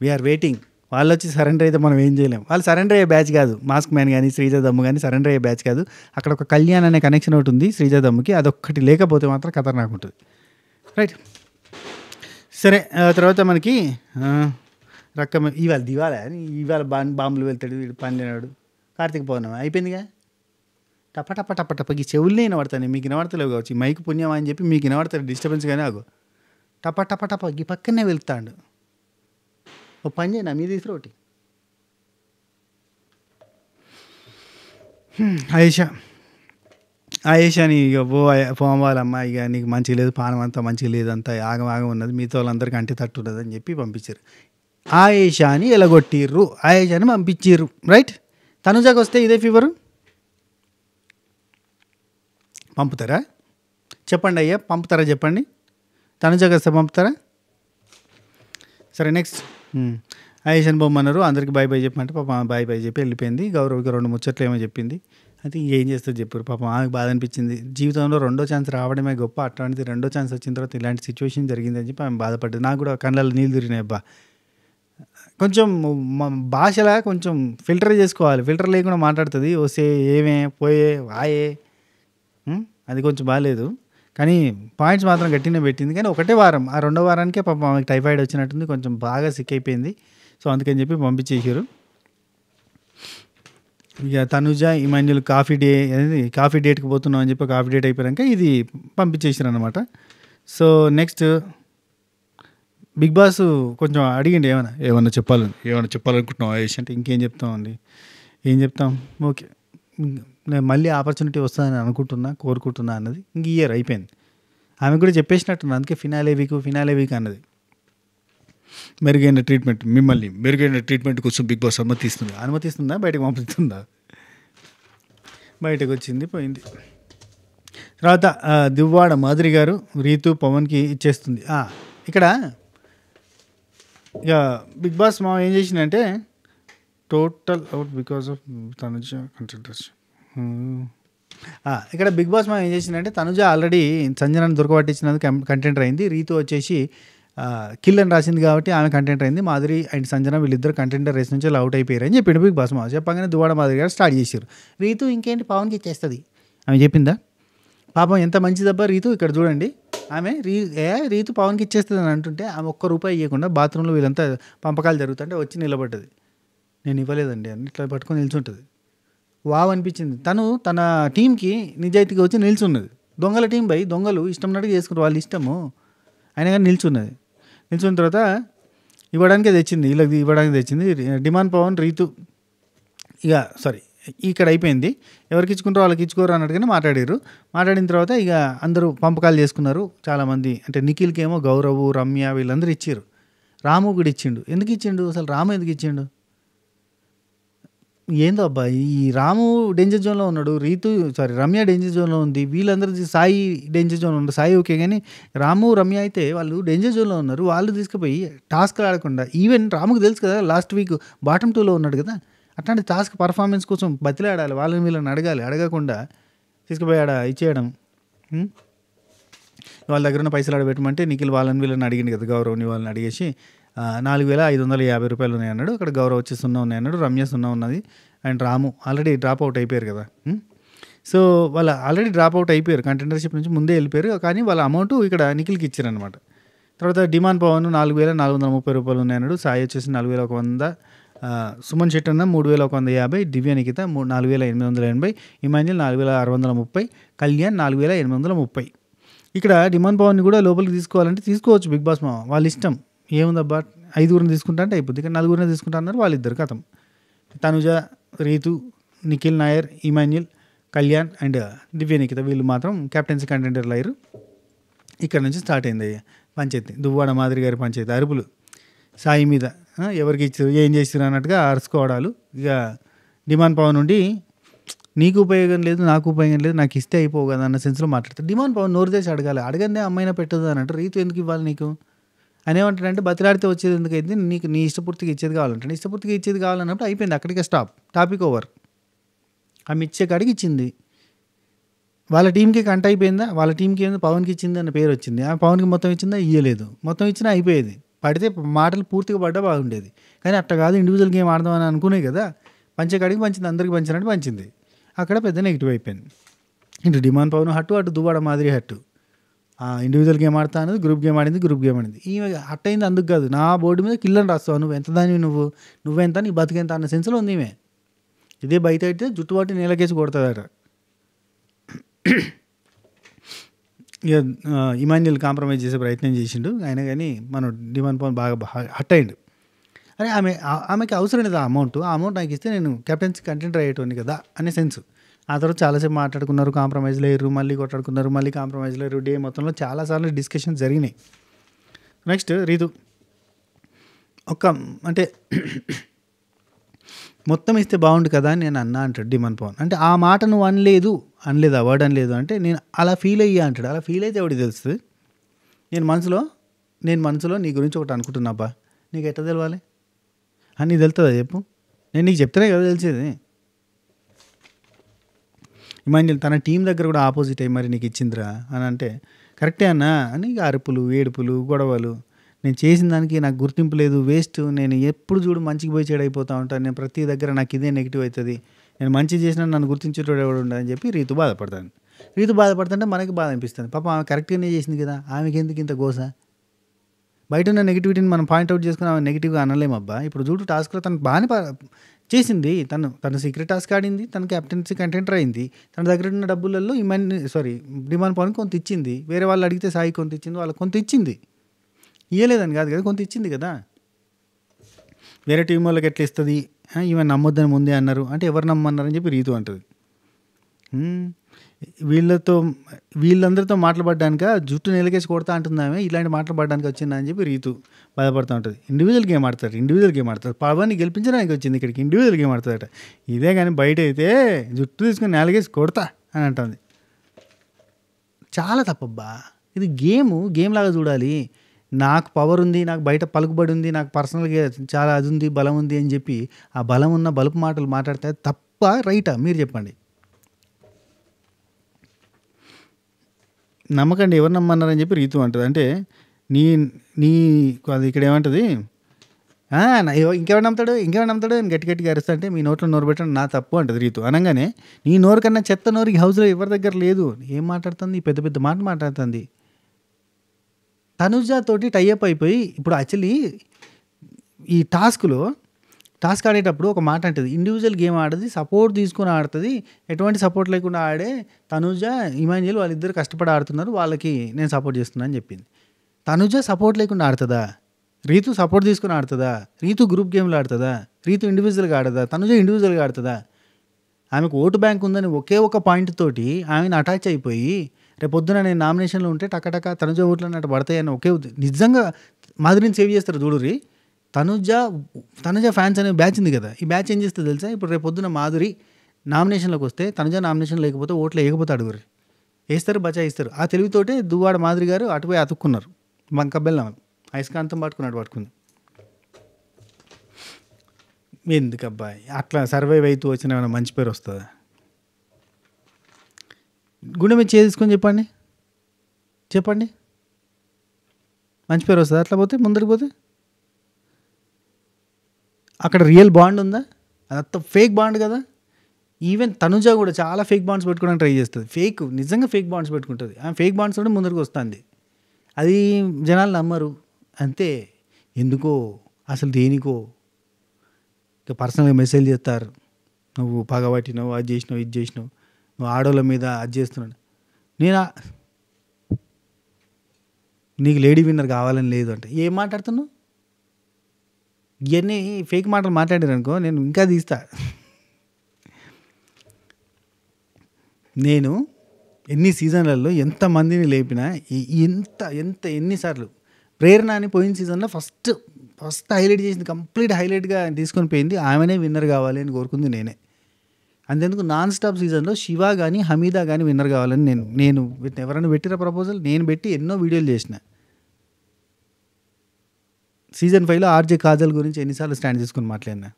We're waiting. వాళ్ళు వచ్చి సరెండర్ అయితే మనం ఏం చేయలేం. వాళ్ళు సరెండర్ అయ్యే బ్యాచ్ కాదు, మాస్క్ మ్యాన్ కానీ శ్రీజ దమ్ము కానీ సరెండర్ అయ్యే బ్యాచ్ కాదు. అక్కడ ఒక కళ్యాణ్ అనే కనెక్షన్ ఒకటి ఉంది శ్రీజ దమ్ముకి, అదొక్కటి లేకపోతే మాత్రం ఖతర్నాక్ ఉంటుంది. రైట్, సరే. తర్వాత మనకి రకం ఇవాళ బాంబులు వెళ్తాడు వీడు, పనిలేనాడు. కార్తీక పౌర్ణమి అయిపోయిందిగా. టప ఈ చెవుల్ని వినబడతాను, మీకు వినబడతలేవు కావచ్చు. మైక్ పుణ్యమా అని చెప్పి మీకు వినబడతాడు, డిస్టర్బెన్స్ కానీ ఆగు. టప ఈ పక్కనే వెళ్తాడు. ఓ పని చేయనా, మీ తీసుకురా ఒకటి. ఆయేషాని ఇక పోవాలమ్మా, ఇక నీకు మంచిగా లేదు, పానం అంతా మంచిగా లేదు, అంతా ఆగం ఉన్నది, మీతో వాళ్ళందరికీ అంటి తట్టు ఉన్నది అని చెప్పి పంపించారు. ఆయేషాని ఎలగొట్టిర్రు, ఆయేషాని పంపించారు. రైట్, తనుజాకి వస్తే ఇదే ఫీవరు పంపుతారా? చెప్పండి అయ్యా, పంపుతారా చెప్పండి. తనుజాకి వస్తే పంపుతారా? సరే, నెక్స్ట్. ఆయేషాని బొమ్మన్నారు, అందరికీ బాయ్ చెప్పమంటే పాపం బాయ్ చెప్పి వెళ్ళిపోయింది. గౌరవ్కి 2 ముచ్చట్లు ఏమో చెప్పింది. అయితే ఏం చేస్తారు చెప్పారు. పాపం ఆమెకు బాధ అనిపించింది. జీవితంలో 2వ ఛాన్స్ రావడమే గొప్ప, అట్లాంటిది 2వ ఛాన్స్ వచ్చిన తర్వాత ఇలాంటి సిచ్యువేషన్ జరిగిందని చెప్పి ఆమె బాధపడ్డది. నాకు కూడా కళ్ళల్లో నీళ్ళు తిరిగినాయి. అబ్బా, కొంచెం భాషలా కొంచెం ఫిల్టర్ చేసుకోవాలి. ఫిల్టర్ లేకుండా మాట్లాడుతుంది. వస్తే ఏమే పోయే వాయే, అది కొంచెం బాగాలేదు. కానీ పాయింట్స్ మాత్రం గట్టినే పెట్టింది. కానీ ఒకటే వారం, ఆ 2వ వారానికే పాపం ఆమెకు టైఫాయిడ్ వచ్చినట్టుంది, కొంచెం బాగా సిక్ అయిపోయింది. సో అందుకని చెప్పి పంపించేసారు. ఇక తనుజ ఇమాన్యుల్ కాఫీ డేట్కి పోతున్నాం అని చెప్పి కాఫీ డేట్ అయిపోయాక ఇది పంపించేసారు అనమాట. సో నెక్స్ట్ బిగ్ బాస్ కొంచెం అడిగిండి, ఏమన్నా చెప్పాలనుకుంటున్నాం ఆయేష్ అంటే. ఇంకేం చెప్తామండి, ఏం చెప్తాం. ఓకే, నేను మళ్ళీ ఆపర్చునిటీ వస్తుందని కోరుకుంటున్నా అన్నది. ఇంక ఇయర్ అయిపోయింది. ఆమె కూడా చెప్పేసినట్టున్నా, అందుకే ఫినాలే వీక్ అన్నది. మెరుగైన ట్రీట్మెంట్ కోసం బిగ్ బాస్ అనుమతిస్తుందా బయటకు పంపిస్తుందా? బయటకు వచ్చింది, పోయింది. తర్వాత దువ్వాడ మాధురి గారు రీతు పవన్కి ఇచ్చేస్తుంది. ఇక్కడ ఇక బిగ్ బాస్ మా ఏం చేసిందంటే total out because of Tanuja contenders. ఇక్కడ బిగ్ బాస్ మా ఏం చేసిందంటే తనుజ ఆల్రెడీ సంజనాన్ని దొరకబట్టించినందుకు కంటెంటర్ అయింది. రీతు వచ్చేసి కిల్ అని రాసింది కాబట్టి ఆమె కంటెంటర్ అయింది. మాధురి అండ్ సంజన వీళ్ళిద్దరు కంటెంటర్ రేస్ నుంచి అవుట్ అయిపోయారు అని చెప్పిండు బిగ్ బాస్ మా. చెప్పగానే దువ్వాడ మాధురి గారు స్టార్ట్ చేశారు. రీతు ఇంకేంటి పవన్కి ఇచ్చేస్తుంది ఆమె చెప్పిందా. పాపం ఎంత మంచిదబ్బా రీతు. ఇక్కడ చూడండి, ఆమె రీతు పవన్కి ఇచ్చేస్తుంది అని అంటుంటే ఆమె ₹1 ఇవ్వకుండా బాత్రూంలో వీళ్ళంతా పంపకాలు జరుగుతుంటే వచ్చి నిలబడ్డది. నేను ఇవ్వలేదండి అని ఇట్లా పట్టుకొని నిల్చుంటుంది. వావ్ అనిపించింది. తన టీంకి నిజాయితీగా వచ్చి నిల్చున్నది. దొంగల టీం దొంగలు ఇష్టం ఉన్నట్టుగా చేసుకుంటారు, వాళ్ళ ఇష్టము. అయినా కానీ నిల్చున్నది. నిల్చున్న తర్వాత ఇవ్వడానికి తెచ్చింది. డిమాండ్ పవన్ రీతు ఇక ఇక్కడ అయిపోయింది. ఎవరికి ఇచ్చుకుంటారో వాళ్ళకి ఇచ్చుకోరు అన్నట్టుగానే మాట్లాడిన తర్వాత ఇక అందరూ పంపకాలు చేసుకున్నారు చాలామంది. అంటే నిఖిల్కి ఏమో గౌరవ్, రమ్య వీళ్ళందరూ ఇచ్చారు. రాము కూడా ఇచ్చిండు. ఎందుకు ఇచ్చిండు అసలు? రాము ఎందుకు ఇచ్చిండు? ఏందో అబ్బా, ఈ రాము డేంజర్ జోన్లో ఉన్నాడు, రమ్య డేంజర్ జోన్లో ఉంది, వీళ్ళందరూ సాయి డేంజర్ జోన్లో ఉన్నారు. సాయి ఓకే, కానీ రాము రమ్య అయితే వాళ్ళు డేంజర్ జోన్లో ఉన్నారు. వాళ్ళు తీసుకుపోయి టాస్క్లు ఆడకుండా, ఈవెన్ రాముకు తెలుసు కదా లాస్ట్ వీక్ బాటమ్ 2లో ఉన్నాడు కదా, అట్లాంటి టాస్క్ పర్ఫార్మెన్స్ కోసం బతిలాడాలి, వాళ్ళని వీళ్ళని అడగాలి, అడగకుండా తీసుకుపోయి ఆడ ఇచ్చేయడం. వాళ్ళ దగ్గర ఉన్న పైసలు ఆడబెట్టమంటే నిఖిల్ వాళ్ళని వీళ్ళని అడిగింది కదా, గౌరవ్ని వాళ్ళని అడిగేసి 4,550 ఉన్నాయి అన్నాడు. అక్కడ గౌరవ్ వచ్చి 0 ఉన్నాయి అన్నాడు, రమ్య 0 ఉన్నది, and Ramu already drop out అయిపోయారు కదా. సో వాళ్ళు ఆల్రెడీ డ్రాప్ అవుట్ అయిపోయారు, కంటెండర్షిప్ నుంచి ముందే వెళ్ళిపోయారు, కానీ వాళ్ళ అమౌంట్ ఇక్కడ నిఖిల్కి ఇచ్చారనమాట. తర్వాత డిమాండ్ పవన్ 4,430 ఉన్నాయన్నాడు, సాయి వచ్చేసి 4,100, సుమన్ శెట్టి అన్న 3,150, దివ్య నిఖిత 4,880, ఇమాన్యుల్ 4,630, కళ్యాణ్ 4,830. ఇక్కడ డిమాండ్ పవన్ని కూడా లోపలికి తీసుకోవాలంటే తీసుకోవచ్చు, బిగ్ బాస్ మామ వాళ్ళ ఇష్టం, ఏముందబ్బా 5గురిని తీసుకుంటా అంటే అయిపోద్ది, ఇక్కడ 4గురిని తీసుకుంటా అన్నారు వాళ్ళిద్దరు కథం. తనుజ, రీతు, నిఖిల్ నాయర్, ఇమాన్యుల్, కళ్యాణ్ అండ్ దివ్య నిఖిత వీళ్ళు మాత్రం కెప్టెన్సీ కంటెండర్లు అయ్యారు. ఇక్కడ నుంచి స్టార్ట్ అయింది పంచాయతీ, దువ్వాడ మాదిరి గారి పంచాయతీ, అరుపులు సాయి మీద, ఎవరికి ఇచ్చారు ఏం చేస్తారు అన్నట్టుగా అరుచుకోవడాలు. ఇక డిమాండ్ పవన్ నుండి నీకు ఉపయోగం లేదు, నాకు ఉపయోగం లేదు, నాకు ఇస్తే అయిపోవు కదా అన్న సెన్స్లో మాట్లాడతారు. డిమాండ్ పవన్ నోరు చేసి అడగాలి, అడగందే అమ్మాయినా పెట్టదు అని అంటారు. రీతు ఎందుకు ఇవ్వాలి నీకు అని ఏమంటాడంటే, బతిలాడితే వచ్చేది ఎందుకు అయింది, నీకు నీ ఇష్టపూర్తిగా ఇచ్చేది కావాలంటే ఇష్టపూర్తిగా ఇచ్చేది కావాలన్నప్పుడు అయిపోయింది, అక్కడికే స్టాప్, టాపిక్ ఓవర్. ఆమె ఇచ్చే కాడికి ఇచ్చింది, వాళ్ళ టీంకి కంట అయిపోయిందా, వాళ్ళ టీంకి ఏమైంది పవన్కి ఇచ్చింది అన్న పేరు వచ్చింది, ఆ పవన్కి మొత్తం ఇచ్చిందా, ఇయ్యలేదు, మొత్తం ఇచ్చినా అయిపోయేది, పడితే మాటలు పూర్తిగా పడ్డా బాగుండేది. కానీ అట్లా కాదు, ఇండివిజువల్ గేమ్ ఆడదామని అనుకునే కదా, పంచే కాడికి పంచింది, అందరికి పంచినట్టు పంచింది, అక్కడ పెద్ద నెగిటివ్ అయిపోయింది. ఇటు డిమాండ్ పవన్ హట్టు, అటు దువ్వాడ మాదిరి హట్టు. ఇండివిజువల్ గేమ్ ఆడతా అనేది, గ్రూప్ గేమ్ ఆడింది. ఈ హట్ అయింది అందుకు కాదు, నా బోర్డు మీద కిల్లని రాస్తావు, నువ్వు ఎంత దానివి, నువ్వెంత నీ బతికెంత అన్న సెన్స్లో ఉంది ఈమె. ఇదే బయట అయితే జుట్టుబాటు నేలకేసి కొడుతుందట. ఇక ఇమాన్యుల్ కాంప్రమైజ్ చేసే ప్రయత్నం చేసిండు ఆయన, కానీ మనం డిమాండ్ పవన్ బాగా హట్ అయ్యిండు. అరే ఆమెకి అవసరం లేదు ఆ అమౌంట్ నాకు ఇస్తే నేను కెప్టెన్సీ కంటెంట్ అయ్యేటోని కదా అనే సెన్స్. ఆ తర్వాత చాలాసేపు మాట్లాడుకున్నారు, కాంప్రమైజ్ లేరు, మళ్ళీ కొట్లాడుకున్నారు, మళ్ళీ కాంప్రమైజ్ లేరు, డే మొత్తంలో చాలాసార్లు డిస్కషన్ జరిగినాయి. నెక్స్ట్ రీతు అంటే మొత్తం ఇస్తే బాగుండు కదా అని నేను అన్నా అంటాడు డిమాండ్ పవన్. అంటే ఆ మాట నువ్వు అనలేదు ఆ వర్డ్ అనలేదు అంటే నేను అలా ఫీల్ అయ్యా అంటాడు. అలా ఫీల్ అయితే ఎవడికి తెలుస్తుంది, నేను మనసులో నీ గురించి ఒకటి అనుకుంటున్నాబ్బా, నీకు ఎట్లా తెలవాలి అని నీకు తెలుస్తుందా చెప్పు, నేను నీకు చెప్తానే కదా తెలిసేది. ఇమాన్యుల్ తన టీం దగ్గర కూడా ఆపోజిట్ అయ్యి మరి నీకు ఇచ్చిందిరా అని అంటే, కరెక్టే అన్నా అని అరుపులు, ఏడుపులు, గొడవలు, నేను చేసిన దానికి నాకు గుర్తింపు లేదు, వేస్ట్, నేను ఎప్పుడు చూడు మంచికి పోయి చెడైపోతూ ఉంటాను, నేను ప్రతి దగ్గర నాకు ఇదే నెగిటివ్ అవుతుంది, నేను మంచి చేసినా నన్ను గుర్తించేటోడు ఎవడు ఉండదని చెప్పి రీతు బాధపడుతుంటే మనకి బాధ అనిపిస్తుంది. పాప ఆమె కరెక్ట్గానే చేసింది కదా, ఆమెకి ఎందుకు ఇంత గోస, బయట ఉన్న నెగిటివిటీని మనం పాయింట్అవుట్ చేసుకుని ఆమె నెగిటివ్గా అనలేమబ్బా. ఇప్పుడు చూడు టాస్క్లో తను బాగానే చేసింది, తను సీక్రెట్ టాస్క్ ఆడింది, తను కెప్టెన్సీ కంటెంటర్ అయింది, తన దగ్గర ఉన్న డబ్బులలో డిమాండ్ పవన్ కొంత ఇచ్చింది, వేరే వాళ్ళు అడిగితే సాయి కొంత ఇచ్చింది, వాళ్ళకి కొంత ఇచ్చింది, ఇవ్వలేదని కాదు కదా, కొంత ఇచ్చింది కదా. వేరే టీం వాళ్ళకి ఎట్లా ఇస్తుంది, ఈమె నమ్మొద్దని ముందే అన్నారు అంటే ఎవరు నమ్మన్నారని చెప్పి రీతు అంటుంది. వీళ్ళందరితో మాట్లాడడానికి జుట్టు నెలకేసి కొడతా అంటుందామే, ఇలాంటి మాట్లాడడానికి వచ్చిందా అని చెప్పి రీతు బాధపడుతూ ఉంటుంది. ఇండివిజువల్ గేమ్ ఆడతారు, పవన్ని గెలిపించడానికి వచ్చింది ఇక్కడికి, ఇండివిజువల్ గేమ్ ఆడుతుందట. ఇదే కానీ బయట అయితే జుట్టు తీసుకుని నెలకేసి కొడతా అని అంటుంది. చాలా తప్పబ్బా, ఇది గేమ్ లాగా చూడాలి. నాకు పవర్ ఉంది, నాకు బయట పలుకుబడి ఉంది, నాకు పర్సనల్గా చాలా అది ఉంది, బలం ఉంది అని చెప్పి ఆ బలం ఉన్న బలుపు మాటలు మాట్లాడితే తప్ప రైటా మీరు చెప్పండి. నమ్మకండి, ఎవరు నమ్మన్నారని చెప్పి రీతు అంటుంది. అంటే నీ అది ఇక్కడ ఏమంటుంది, ఇంకెవరు నమ్ముతాడు అని గట్టిగా అరుస్తా అంటే మీ నోట్లో నోరు పెట్టడం నా తప్పు అంటుంది రీతు. అనగానే నీ నోరు కన్నా చెత్త నోరు ఈ హౌస్లో ఎవరి దగ్గర లేదు, ఏం మాట్లాడుతుంది, పెద్ద పెద్ద మాట మాట్లాడుతుంది. తనుజతోటి టైఅప్ అయిపోయి ఇప్పుడు యాక్చువల్లీ ఈ టాస్క్ ఆడేటప్పుడు ఒక మాట అంటుంది, ఇండివిజువల్ గేమ్ ఆడది, సపోర్ట్ తీసుకొని ఆడుతుంది, ఎటువంటి సపోర్ట్ లేకుండా ఆడే తనుజ, ఇమాన్యుల్ వాళ్ళిద్దరు కష్టపడి ఆడుతున్నారు, వాళ్ళకి నేను సపోర్ట్ చేస్తున్నా అని చెప్పింది. తనుజ సపోర్ట్ లేకుండా ఆడుతుందా, రీతు సపోర్ట్ తీసుకుని ఆడుతుందా, రీతు గ్రూప్ గేమ్లో ఆడుతుందా, రీతు ఇండివిజువల్గా ఆడదా, తనుజ ఇండివిజువల్గా ఆడుతుందా. ఆమెకు ఓటు బ్యాంక్ ఉందని ఒకే ఒక పాయింట్ తోటి ఆమెను అటాచ్ అయిపోయి రేపొద్దున నేను నామినేషన్లో ఉంటే టకటక తనుజ ఓట్లు అన్నట్టు పడతాయని ఒకే నిజంగా మాదిరిని సేవ్ చేస్తారు చూడుర్రి. తనుజ ఫ్యాన్స్ అనే బ్యాచ్ ఉంది కదా, ఈ బ్యాచ్ ఏం చేస్తుంది తెలుసా, ఇప్పుడు రేపొద్దున మాధురి నామినేషన్లోకి వస్తే తనుజ నామినేషన్ లేకపోతే ఓట్లు వేయకపోతే అడుగురి వేస్తారు, బచాయిస్తారు. ఆ తెలివితోటే దువ్వాడ మాదిరి గారు అటుపోయి అతుక్కున్నారు, బంక బెల్లం అయస్కాంతం పట్టుకుంది. ఎందుకబ్బా అట్లా సర్వైవ్ అవుతూ వచ్చిన ఏమైనా మంచి పేరు వస్తుందా? గుండె మీద చేసుకొని చెప్పండి, చెప్పండి, మంచి పేరు వస్తుంది అట్లా పోతే, ముందరికి పోతే? అక్కడ రియల్ బాండ్ ఉందా? అదంతా ఫేక్ బాండ్ కదా. ఈవెన్ తనుజ కూడా చాలా ఫేక్ బాండ్స్ పెట్టుకోవడానికి ట్రై చేస్తుంది. నిజంగా ఫేక్ బాండ్స్ పెట్టుకుంటుంది. ఆ ఫేక్ బాండ్స్ కూడా ముందరికి వస్తుంది. అది జనాలు నమ్మరు అంతే. ఎందుకో అసలు దేనికో ఇక పర్సనల్గా మెసేజ్ చేస్తారు, నువ్వు పగబట్టినావు, అది చేసినావు, ఇది చేసినావు, నువ్వు ఆడోళ్ళ మీద అది చేస్తున్నాడు. నేను నీకు లేడీ విన్నర్ కావాలని లేదు అంటే ఏం మాట్లాడుతున్నావు? ఇవన్నీ ఫేక్ మాటలు మాట్లాడారు అనుకో, నేను ఇంకా తీస్తా. నేను ఎన్ని సీజన్లలో ఎంతమందిని లేపినా, ఎన్నిసార్లు ప్రేరణ అని పోయిన సీజన్లో ఫస్ట్ హైలైట్ చేసింది, కంప్లీట్ హైలైట్గా తీసుకొని పోయింది. ఆమెనే విన్నర్ కావాలి అని కోరుకుంది నేనే. అంతేందుకు నాన్ స్టాప్ సీజన్లో శివ కానీ హమీదా కానీ విన్నర్ కావాలని నేను ఎవరైనా పెట్టిన ప్రపోజల్ నేను పెట్టి ఎన్నో వీడియోలు చేసిన. సీజన్ 5లో ఆర్జే కాజల్ గురించి ఎన్నిసార్లు స్టాండ్ తీసుకొని మాట్లాడినా.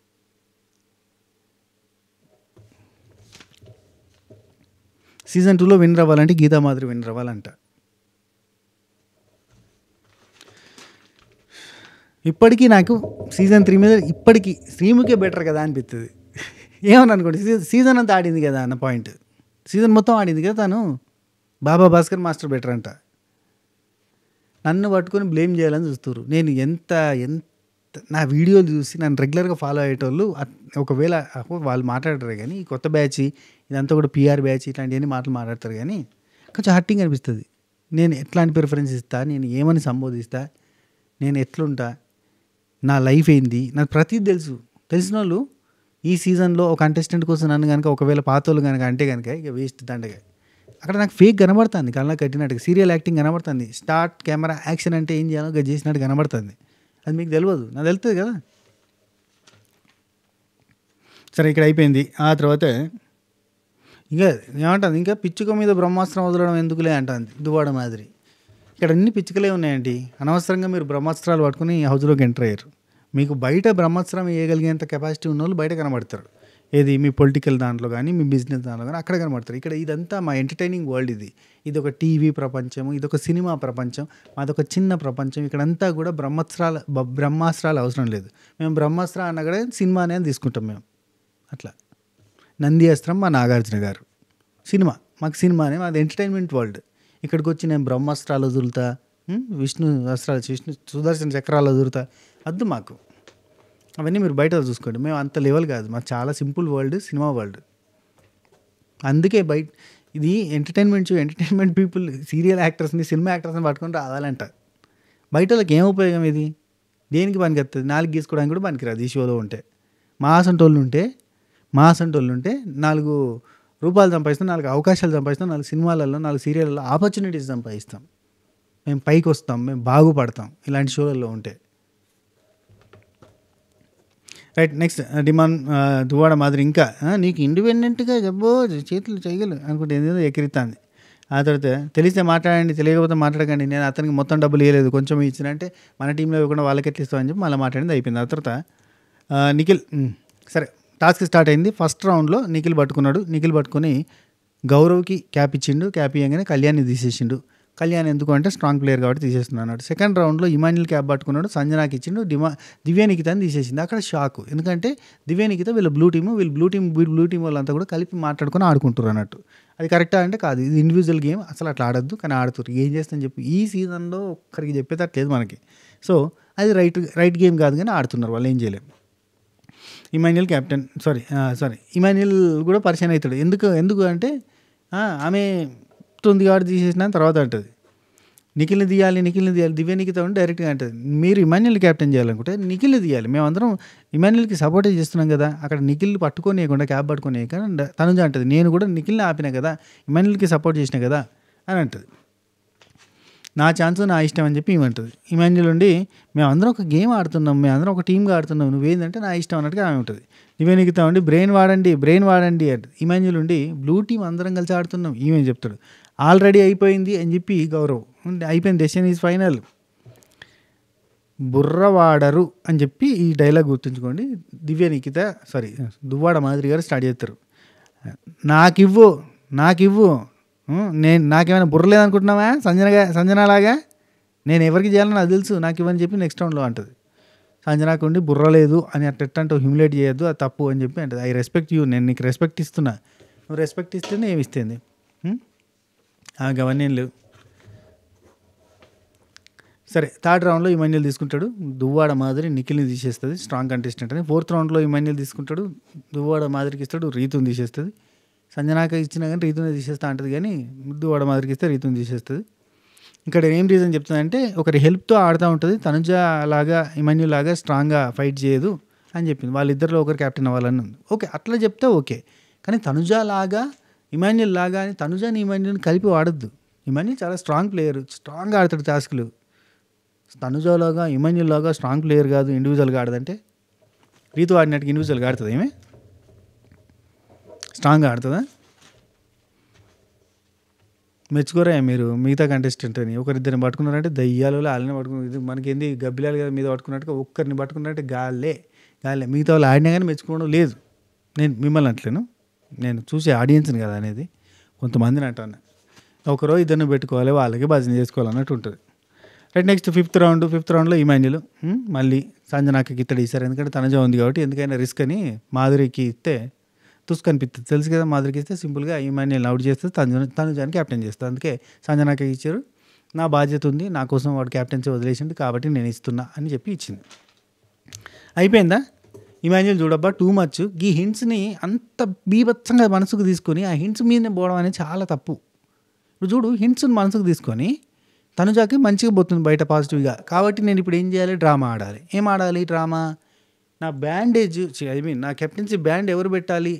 సీజన్ 2లో విన్నర్ అవ్వాలంటే గీతా మాధురి విన్నర్ అవ్వాలంట. ఇప్పటికీ నాకు సీజన్ 3 మీద ఇప్పటికీ శ్రీముఖే బెటర్ కదా అనిపిస్తుంది. ఏమని అనుకోండి, సీజన్ అంతా ఆడింది కదా అన్న పాయింట్, సీజన్ మొత్తం ఆడింది కదా తను. బాబా భాస్కర్ మాస్టర్ బెటర్ అంట. నన్ను పట్టుకొని బ్లేమ్ చేయాలని చూస్తారు. నేను ఎంత నా వీడియోలు చూసి నన్ను రెగ్యులర్గా ఫాలో అయ్యేటోళ్ళు ఒకవేళ వాళ్ళు మాట్లాడతారు కానీ, ఈ కొత్త బ్యాచ్ ఇదంతా కూడా పిఆర్ బ్యాచ్ ఇట్లాంటివన్నీ మాట్లాడతారు కానీ కొంచెం హర్టింగ్ అనిపిస్తుంది. నేను ఎట్లాంటి ప్రిఫరెన్స్ ఇస్తా, నేను ఏమని సంబోధిస్తా, నేను ఎట్లుంటా, నా లైఫ్ ఏంది, నాకు ప్రతిదీ తెలిసిన వాళ్ళు ఈ సీజన్లో ఒక కంటెస్టెంట్ కోసం నన్ను కనుక ఒకవేళ పాతోళ్ళు కనుక అంటే కనుక ఇక వేస్ట్ దండగా. అక్కడ నాకు ఫేక్ కనబడుతుంది, కళ్ళ కట్టినట్టుగా సీరియల్ యాక్టింగ్ కనబడుతుంది. స్టార్ట్ కెమెరా యాక్షన్ అంటే ఏం చేయాలో చేసినట్టు కనబడుతుంది. అది మీకు తెలియదు, నాకు తెలుస్తుంది కదా. సరే ఇక్కడ అయిపోయింది. ఆ తర్వాత ఇంకా ఏమంటుంది, ఇంకా పిచ్చుక మీద బ్రహ్మాస్త్రం వదలడం ఎందుకులే అంటుంది దువ్వాడ మాదిరి. ఇక్కడ అన్ని పిచ్చుకలే ఉన్నాయండి. అనవసరంగా మీరు బ్రహ్మాస్త్రాలు పట్టుకుని హౌస్లోకి ఎంటర్ అయ్యారు. మీకు బయట బ్రహ్మాస్త్రం వేయగలిగేంత కెపాసిటీ ఉన్న వాళ్ళు బయట కనబడతారు. ఏది మీ పొలిటికల్ దాంట్లో కానీ, మీ బిజినెస్ దాంట్లో కానీ అక్కడ కనబడతారు. ఇక్కడ ఇదంతా మా ఎంటర్టైనింగ్ వరల్డ్. ఇది ఒక టీవీ ప్రపంచం, ఇదొక సినిమా ప్రపంచం, మాదొక చిన్న ప్రపంచం. ఇక్కడంతా కూడా బ్రహ్మాస్త్రాలు అవసరం లేదు. మేము బ్రహ్మాస్త్ర అన్న కూడా సినిమానే తీసుకుంటాం మేము. అట్లా నంది అస్త్రం మా నాగార్జున గారు సినిమా, మాకు సినిమానే, మాది ఎంటర్టైన్మెంట్ వరల్డ్. ఇక్కడికి వచ్చి నేను బ్రహ్మాస్త్రాలు వదులుతా, విష్ణు సుదర్శన చక్రాలు వదులుతా వద్దు మాకు. అవన్నీ మీరు బయట చూసుకోండి. మేము అంత లెవెల్ కాదు, మాకు చాలా సింపుల్ వరల్డ్, సినిమా వరల్డ్. అందుకే ఇది ఎంటర్టైన్మెంట్ పీపుల్ సీరియల్ యాక్టర్స్ని, సినిమా యాక్టర్స్ని పట్టుకొని రావాలంట. బయట వాళ్ళకి ఏం ఉపయోగం ఇది? దేనికి పనికి వస్తుంది? 4 గీసుకోవడానికి కూడా పనికిరాదు ఈ షోలో ఉంటే. మా అసంటోళ్ళు ఉంటే 4 రూపాయలు సంపాదిస్తాం, 4 అవకాశాలు సంపాదిస్తాం, 4 సినిమాలలో, 4 సీరియల్లో ఆపర్చునిటీస్ సంపాదిస్తాం. మేము పైకి వస్తాం, మేము బాగుపడతాం ఇలాంటి షోలలో ఉంటే. రైట్, నెక్స్ట్ డిమాండ్ దువ్వాడ మాదిరి. ఇంకా నీకు ఇండిపెండెంట్గా జబ్బో చేతులు చేయగలరు అనుకుంటే ఏదో ఎక్కిరిస్తుంది. ఆ తర్వాత తెలిస్తే మాట్లాడండి, తెలియకపోతే మాట్లాడకండి, నేను అతనికి మొత్తం డబ్బులు ఇవ్వలేదు, కొంచెం ఇచ్చినంటే మన టీంలో ఇవ్వకుండా వాళ్ళకి ఎట్లా ఇస్తామని చెప్పి మళ్ళీ మాట్లాడింది, అయిపోయింది. ఆ తర్వాత నిఖిల్ సరే టాస్క్ స్టార్ట్ అయింది. ఫస్ట్ రౌండ్లో నిఖిల్ పట్టుకుని గౌరవ్కి క్యాప్ ఇచ్చిండు. క్యాప్ ఇవ్వగానే కళ్యాణ్ని తీసేసిండు. కళ్యాణ్ ఎందుకు అంటే స్ట్రాంగ్ ప్లేయర్ కాబట్టి తీసేస్తున్నాడు. సెకండ్ రౌండ్లో ఇమాన్యుల్ క్యాప్ పట్టుకున్నాడు, సంజనాకి ఇచ్చిండు. దివ్యానికితని తీసేసింది. అక్కడ షాక్, ఎందుకంటే దివ్యానికిత వీళ్ళ బ్లూ టీం వాళ్ళంతా కూడా కలిపి మాట్లాడుకొని ఆడుకుంటారు అన్నట్టు. అది కరెక్టా అంటే కాదు, ఇది ఇండివిజువల్ గేమ్, అసలు అట్లా ఆడద్దు, కానీ ఆడుతారు. ఏం చేస్తాను చెప్పి ఈ సీజన్లో ఒక్కరికి చెప్పేటట్లేదు మనకి. సో అది రైట్ గేమ్ కాదు, కానీ ఆడుతున్నారు వాళ్ళు, ఏం చేయలేము. ఇమాన్యుల్ ఇమాన్యుల్ కూడా పరిచయం అవుతాడు. ఎందుకు అంటే ఆమె ఉంది కాబట్టి తీసేసిన తర్వాత అంటుంది నిఖిల్ని తీయాలి. దివ్యానికితో ఉంటే డైరెక్ట్గా అంటుంది, మీరు ఇమాన్యుల్ క్యాప్టెన్ చేయాలనుకుంటే నిఖిల్ని తీయాలి, మేమందరం ఇమాన్యుల్కి సపోర్టే చేస్తున్నాం కదా. అక్కడ నిఖిల్ పట్టుకోనియకుండా, క్యాప్ పట్టుకోనియకుండా తనుజ అంటుంది, నేను కూడా నిఖిల్ని ఆపినా కదా, ఇమాన్యుల్కి సపోర్ట్ చేసిన కదా అని అంటుంది. నా ఛాన్స్ నా ఇష్టం అని చెప్పి ఇవ్వంటుంది. ఇమాన్యుల్ ఉండి మేమందరం ఒక గేమ్ ఆడుతున్నాం, మేమందరం ఒక టీమ్గా ఆడుతున్నాం, నువ్వేందంటే నా ఇష్టం అన్నట్టుగా ఆమె ఉంటుంది. దివ్యానికితా ఉండి బ్రెయిన్ వాడండి అంటుంది. ఇమాన్యుల్ ఉండి బ్లూ టీం అందరం కలిసి ఆడుతున్నాం ఈమె చెప్తాడు. ఆల్రెడీ అయిపోయింది అని చెప్పి గౌరవ్ అయిపోయింది, డెసిషన్ ఈజ్ ఫైనల్. బుర్రవాడరు అని చెప్పి ఈ డైలాగ్ గుర్తుంచుకోండి. దివ్య నిఖిత దువ్వాడ మాదిరి గారు స్టార్ట్ చేస్తారు. నాకివ్వు నాకివ్వు నేను నాకేమైనా బుర్ర లేదనుకుంటున్నావా సంజనలాగా, నేను ఎవరికి చేయాలని నాకు తెలుసు, నాకు ఇవ్వని చెప్పి నెక్స్ట్ రౌండ్లో అంటుంది. సంజనాకు ఉండి బుర్ర లేదు అని అట్టంటూ హ్యూమిలేట్ చేయొద్దు, అది తప్పు అని చెప్పి అంటుంది. ఐ రెస్పెక్ట్ యూ, నేను నీకు రెస్పెక్ట్ ఇస్తున్నా, నువ్వు రెస్పెక్ట్ ఇస్తేనే ఏమి ఇస్తుంది. అవన్నీ లేవు. సరే, థర్డ్ రౌండ్లో ఇమాన్యుల్ తీసుకుంటాడు. దువ్వాడ మాదిరి నిఖిల్ని తీసేస్తుంది, స్ట్రాంగ్ కంటెస్టెంట్ అని. ఫోర్త్ రౌండ్లో ఇమాన్యుల్ తీసుకుంటాడు, దువ్వాడ మాదిరికి ఇస్తాడు, రీతుని తీసేస్తుంది. సంజనాకి ఇచ్చినా కానీ రీతుని తీసేస్తా అంటుంది, కానీ దువ్వాడ మాదిరికి ఇస్తే రీతుని తీసేస్తుంది. ఇక్కడ ఏం రీజన్ చెప్తుందంటే, ఒకరి హెల్ప్తో ఆడుతూ ఉంటుంది, తనుజ లాగా ఇమాన్యుల్ లాగా స్ట్రాంగ్గా ఫైట్ చేయదు అని చెప్పింది. వాళ్ళిద్దరిలో ఒకరు కెప్టెన్ అవ్వాలని ఉంది. ఓకే, అట్లా చెప్తే ఓకే. కానీ తనుజ లాగా ఇమాన్యుల్ లాగా అని తనుజని ఇమాన్యుల్ని కలిపి వాడద్దు. ఇమాన్యుల్ చాలా స్ట్రాంగ్ ప్లేయర్, స్ట్రాంగ్గా ఆడతాడు టాస్క్లు. తనుజలాగా ఇమాన్యుల్ లాగా స్ట్రాంగ్ ప్లేయర్ కాదు, ఇండివిజువల్గా ఆడదంటే. రీతు ఆడినట్టుగా ఇండివిజువల్గా ఆడుతుంది, ఏమే స్ట్రాంగ్గా ఆడుతుందా? మెచ్చుకోరా మీరు మిగతా కంటెస్టెంట్ అని. ఒకరిద్దరిని పట్టుకున్నారంటే దయ్యాలు వాళ్ళని పట్టుకున్నారు. ఇది మనకేంది గబ్బిలాలు కదా మీద పట్టుకున్నట్టుగా ఒక్కరిని పట్టుకున్నారంటే గాలే. మిగతా వాళ్ళు ఆడినా కానీ మెచ్చుకోవడం లేదు. నేను మిమ్మల్ని అంటలేను, నేను చూసే ఆడియన్స్ని కదా అనేది. కొంతమందిని అంటాను, ఒకరో ఇద్దరిని పెట్టుకోవాలి, వాళ్ళకి భజన చేసుకోవాలన్నట్టు ఉంటుంది. రైట్, నెక్స్ట్ ఫిఫ్త్ రౌండ్లో ఇమాన్యుల్ మళ్ళీ సంజనాకి ఇత్తడి ఇస్తారు. ఎందుకంటే తనుజ ఉంది కాబట్టి ఎందుకైనా రిస్క్ అని మాధురికి ఇస్తే తుస్కు అనిపిస్తుంది. తెలుసు కదా, మాధురికి ఇస్తే సింపుల్గా ఇమాన్యుల్ని అవుట్ చేస్తే తనుజాని క్యాప్టెన్ చేస్తుంది. అందుకే సంజనాకి ఇచ్చారు. నా బాధ్యత ఉంది, నా కోసం వాడు క్యాప్టెన్సీ వదిలేసింది కాబట్టి నేను ఇస్తున్నా అని చెప్పి ఇచ్చింది. అయిపోయిందా? ఇమాన్యుల్ చూడబ్బా టూ మచ్. ఈ హింట్స్ని అంత బీభత్సంగా మనసుకు తీసుకొని ఆ హింట్స్ మీదనే పోవడం అనేది చాలా తప్పు. ఇప్పుడు చూడు, హింట్స్ని మనసుకు తీసుకొని తనుజాకి మంచిగా పోతుంది బయట పాజిటివ్గా. కాబట్టి నేను ఇప్పుడు ఏం చేయాలి? డ్రామా ఆడాలి. ఏం ఆడాలి డ్రామా? నా బ్యాండేజ్ నా కెప్టెన్సీ బ్యాండ్ ఎవరు పెట్టాలి?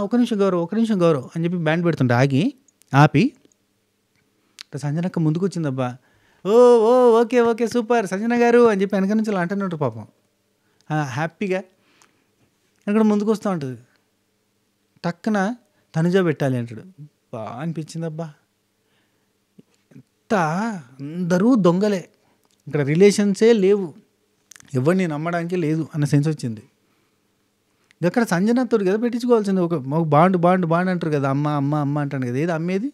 ఒక నిమిషం గౌరవ్ అని చెప్పి బ్యాండ్ పెడుతుంటే ఆపి సంజనక్క ముందుకు వచ్చిందబ్బా. ఓకే సూపర్ సంజన గారు అని చెప్పి వెనక నుంచి అలా అంటున్నట్టు పాపం హ్యాపీగా అక్కడ ముందుకు వస్తూ ఉంటుంది. టక్కున తనుజ పెట్టాలి అంటాడు. బాగా అనిపించిందబ్బా. ఎంత అందరూ దొంగలే, ఇక్కడ రిలేషన్సే లేవు, ఎవరిని నమ్మడానికి లేదు అన్న సెన్స్ వచ్చింది. అక్కడ సంజనతో కదా పెట్టించుకోవాల్సింది. ఒక బాండ్ అంటారు కదా, అమ్మ అంటాను కదా, ఏది అమ్మేది?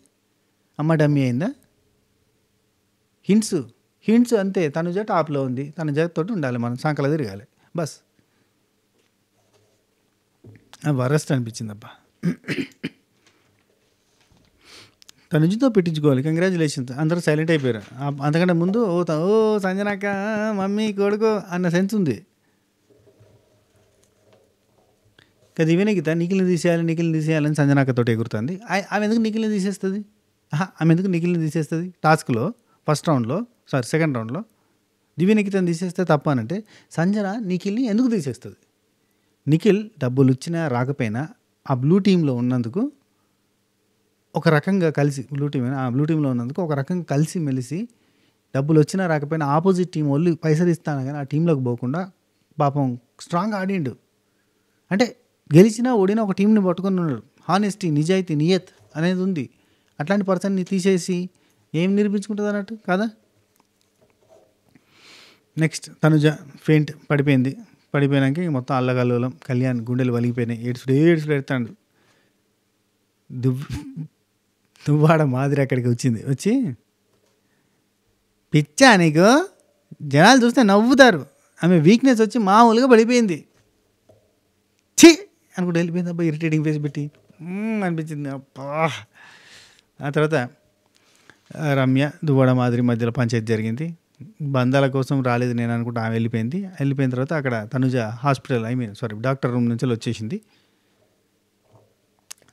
అమ్మ డమ్మీ అయిందా? హింట్స్ అంతే. తనుజ టాప్లో ఉంది, తనుజతో ఉండాలి, మనం సంకల తిరగాలి బస్. వరస్ట్ అనిపించిందబ్బా. తనుజతో పెట్టించుకోవాలి. కంగ్రాచులేషన్స్. అందరూ సైలెంట్ అయిపోయారు. అంతకంటే ముందు ఓ సంజనక్క మమ్మీ కొడుకు అన్న సెన్స్ ఉంది కదా. ఇవే గీత నిఖిల్ని తీసేయాలని సంజనక్కతో ఎగురుతుంది. ఆమె ఎందుకు నిఖిల్ని తీసేస్తుంది? టాస్క్లో సెకండ్ రౌండ్లో దివ్య నిఖితని తీసేస్తే తప్ప అనంటే సంజన నిఖిల్ని ఎందుకు తీసేస్తుంది? నిఖిల్ డబ్బులు ఇచ్చినా రాకపోయినా ఆ బ్లూ టీంలో ఉన్నందుకు ఒక రకంగా కలిసి బ్లూ టీంలో ఉన్నందుకు ఒక రకంగా కలిసి మెలిసి డబ్బులు వచ్చినా రాకపోయినా ఆపోజిట్ టీం వాళ్ళు పైసలు ఇస్తాను కానీ ఆ టీంలోకి పోకుండా పాపం స్ట్రాంగ్ ఆడిండు. అంటే గెలిచినా ఓడినా ఒక టీంని పట్టుకొని ఉన్నాడు. హానెస్టీ, నిజాయితీ, నియత్ అనేది ఉంది. అట్లాంటి పర్సన్ని తీసేసి ఏం నిరూపించుకుంటుంది అన్నట్టు కదా. నెక్స్ట్ తనుజ ఫెయింట్ పడిపోయినాక మొత్తం అల్లగల్లోలం. కళ్యాణ్ గుండెలు వలిగిపోయినాయి, ఏడ్చుడు ఎడతాడు. దువ్వాడ మాదిరి అక్కడికి వచ్చి పిచ్చా నీకు, జనాలు చూస్తే నవ్వుతారు, ఆమె వీక్నెస్ వచ్చి మామూలుగా పడిపోయింది, ఛీ అనుకుంటే వెళ్ళిపోయింది. అబ్బా ఇరిటేటింగ్ ఫేస్ పెట్టి అనిపించింది అబ్బా. ఆ తర్వాత రమ్య దువ్వాడ మాదిరి మధ్యలో పంచాయతీ జరిగింది. బంధాల కోసం రాలేదు నేను అనుకుంటా ఆమె వెళ్ళిపోయిన తర్వాత అక్కడ తనుజ డాక్టర్ రూమ్ నుంచి వచ్చేసింది.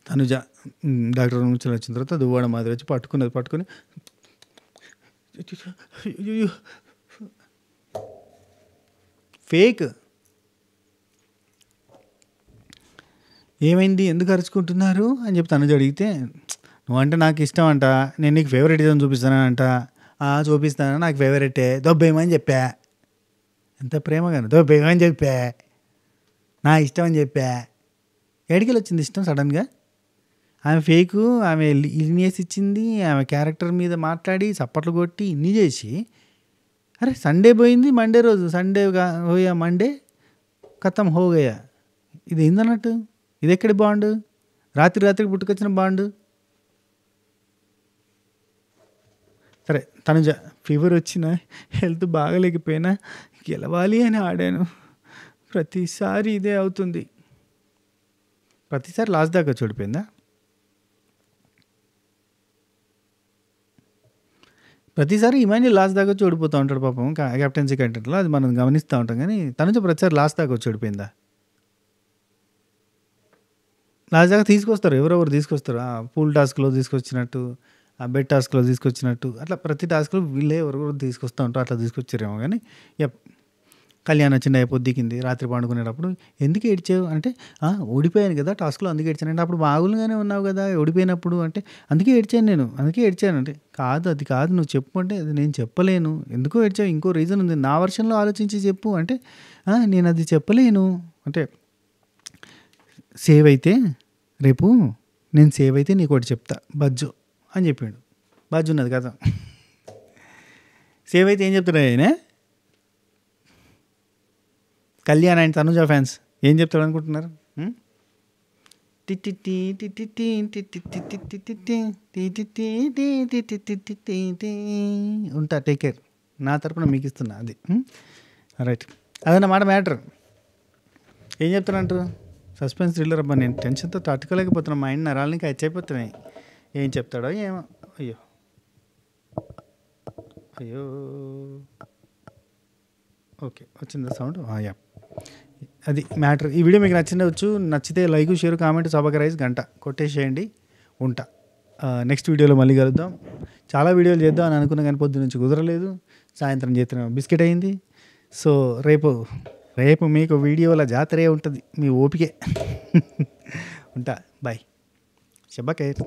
తనుజ డాక్టర్ రూమ్ నుంచి వచ్చిన తర్వాత దువ్వాడ మాదిరి వచ్చి పట్టుకుని ఫేక్ ఏమైంది, ఎందుకు అరుచుకుంటున్నారు అని చెప్పి తనుజ అడిగితే, నువ్వంటే నాకు ఇష్టం అంట, నేను నీకు ఫేవరెటిజం చూపిస్తానంట. చూపిస్తాను, నాకు ఫేవరెటే, దొబ్బేయమని చెప్పా. ఎంత ప్రేమగాను, దొబ్బేయమని చెప్పా, నా ఇష్టం అని చెప్పా. ఎడికెళ్ళి వచ్చింది ఇష్టం సడన్గా? ఆమె ఫేకు, ఆమె లీనియస్ ఇచ్చింది, ఆమె క్యారెక్టర్ మీద మాట్లాడి చప్పట్లు కొట్టి ఇన్ని చేసి అరే సండే పోయింది, మండే రోజు సండే హోయా మండే ఖతం హో గయా. ఇది ఏందన్నట్టు, ఇది ఎక్కడి బాండ్, రాత్రికి పుట్టుకొచ్చిన బాండ్. సరే తనుజ, ఫీవర్ వచ్చినా హెల్త్ బాగలేకపోయినా గెలవాలి అని ఆడాను. ప్రతిసారి ఇదే అవుతుంది. ప్రతిసారి లాస్ట్ దాకా చూడిపోయిందా? ప్రతిసారి ఇమాన్యుల్ లాస్ట్ దాకా ఓడిపోతూ ఉంటాడు పాపం కెప్టెన్సీ కంటెంట్లో, అది మనం గమనిస్తూ ఉంటాం. కానీ తనుజ ప్రతిసారి లాస్ట్ దాకా ఓడిపోయిందా? లాస్ట్ దాకా తీసుకొస్తారు, ఎవరెవరు తీసుకొస్తారు. పూల్ టాస్క్లో తీసుకొచ్చినట్టు, ఆ బెడ్ టాస్క్లో తీసుకొచ్చినట్టు, అట్లా ప్రతి టాస్క్లో వీళ్ళే ఎవరెవరు తీసుకొస్తూ ఉంటారు. అట్లా తీసుకొచ్చారేమో. కానీ కళ్యాణ్ వచ్చింది, పొద్దుకింది, రాత్రి పండుకునేటప్పుడు ఎందుకు ఏడ్చావు అంటే, ఓడిపోయాను కదా టాస్క్లో అందుకే ఏడ్చాను అంటే, అప్పుడు మామూలుగానే ఉన్నావు కదా ఓడిపోయినప్పుడు అంటే, అందుకే ఏడ్చాను అంటే, కాదు అది కాదు నువ్వు చెప్పు అంటే, అది నేను చెప్పలేను. ఎందుకో ఏడ్చావు, ఇంకో రీజన్ ఉంది, నా వర్షన్లో ఆలోచించి చెప్పు అంటే, నేను అది చెప్పలేను అంటే, సేవ్ అయితే రేపు నేను సేవ్ అయితే నీకు ఒకటి చెప్తా బజ్జు అని చెప్పిండు. బజ్జు ఉన్నది కదా, సేవ్ అయితే ఏం చెప్తాడు ఆయన, కళ్యాణ్ అండ్ తనుజ ఫ్యాన్స్ ఏం చెప్తాడు అనుకుంటున్నారు? ఉంటా, టేక్ కేర్, నా తరపున మీకు ఇస్తున్నా అది. రైట్, అదన్నమాట మ్యాటర్. ఏం చెప్తానంటారు? సస్పెన్స్ థ్రిల్లర్ అబ్బా, నేను టెన్షన్తో తట్టుకోలేకపోతున్నాను, మైండ్ నరాలకి హెచ్ అయిపోతున్నాయి. ఏం చెప్తాడో ఏమో. అయ్యో అయ్యో, ఓకే వచ్చిందా సౌండ్? యా, అది మ్యాటర్. ఈ వీడియో మీకు నచ్చితే లైక్, షేర్, కామెంట్, సబ్స్క్రైబ్ గంట కొట్టేసేయండి. ఉంటా, నెక్స్ట్ వీడియోలో మళ్ళీ కలుద్దాం. చాలా వీడియోలు చేద్దాం అని అనుకున్నా కానీ పొద్దు నుంచి కుదరలేదు, సాయంత్రం చేస్తున్న బిస్కెట్ అయింది. సో రేపు మీకు వీడియోల జాతరే ఉంటుంది, మీ ఓపికే. ఉంటా, బాయ్, శబ్బా ఖైర్.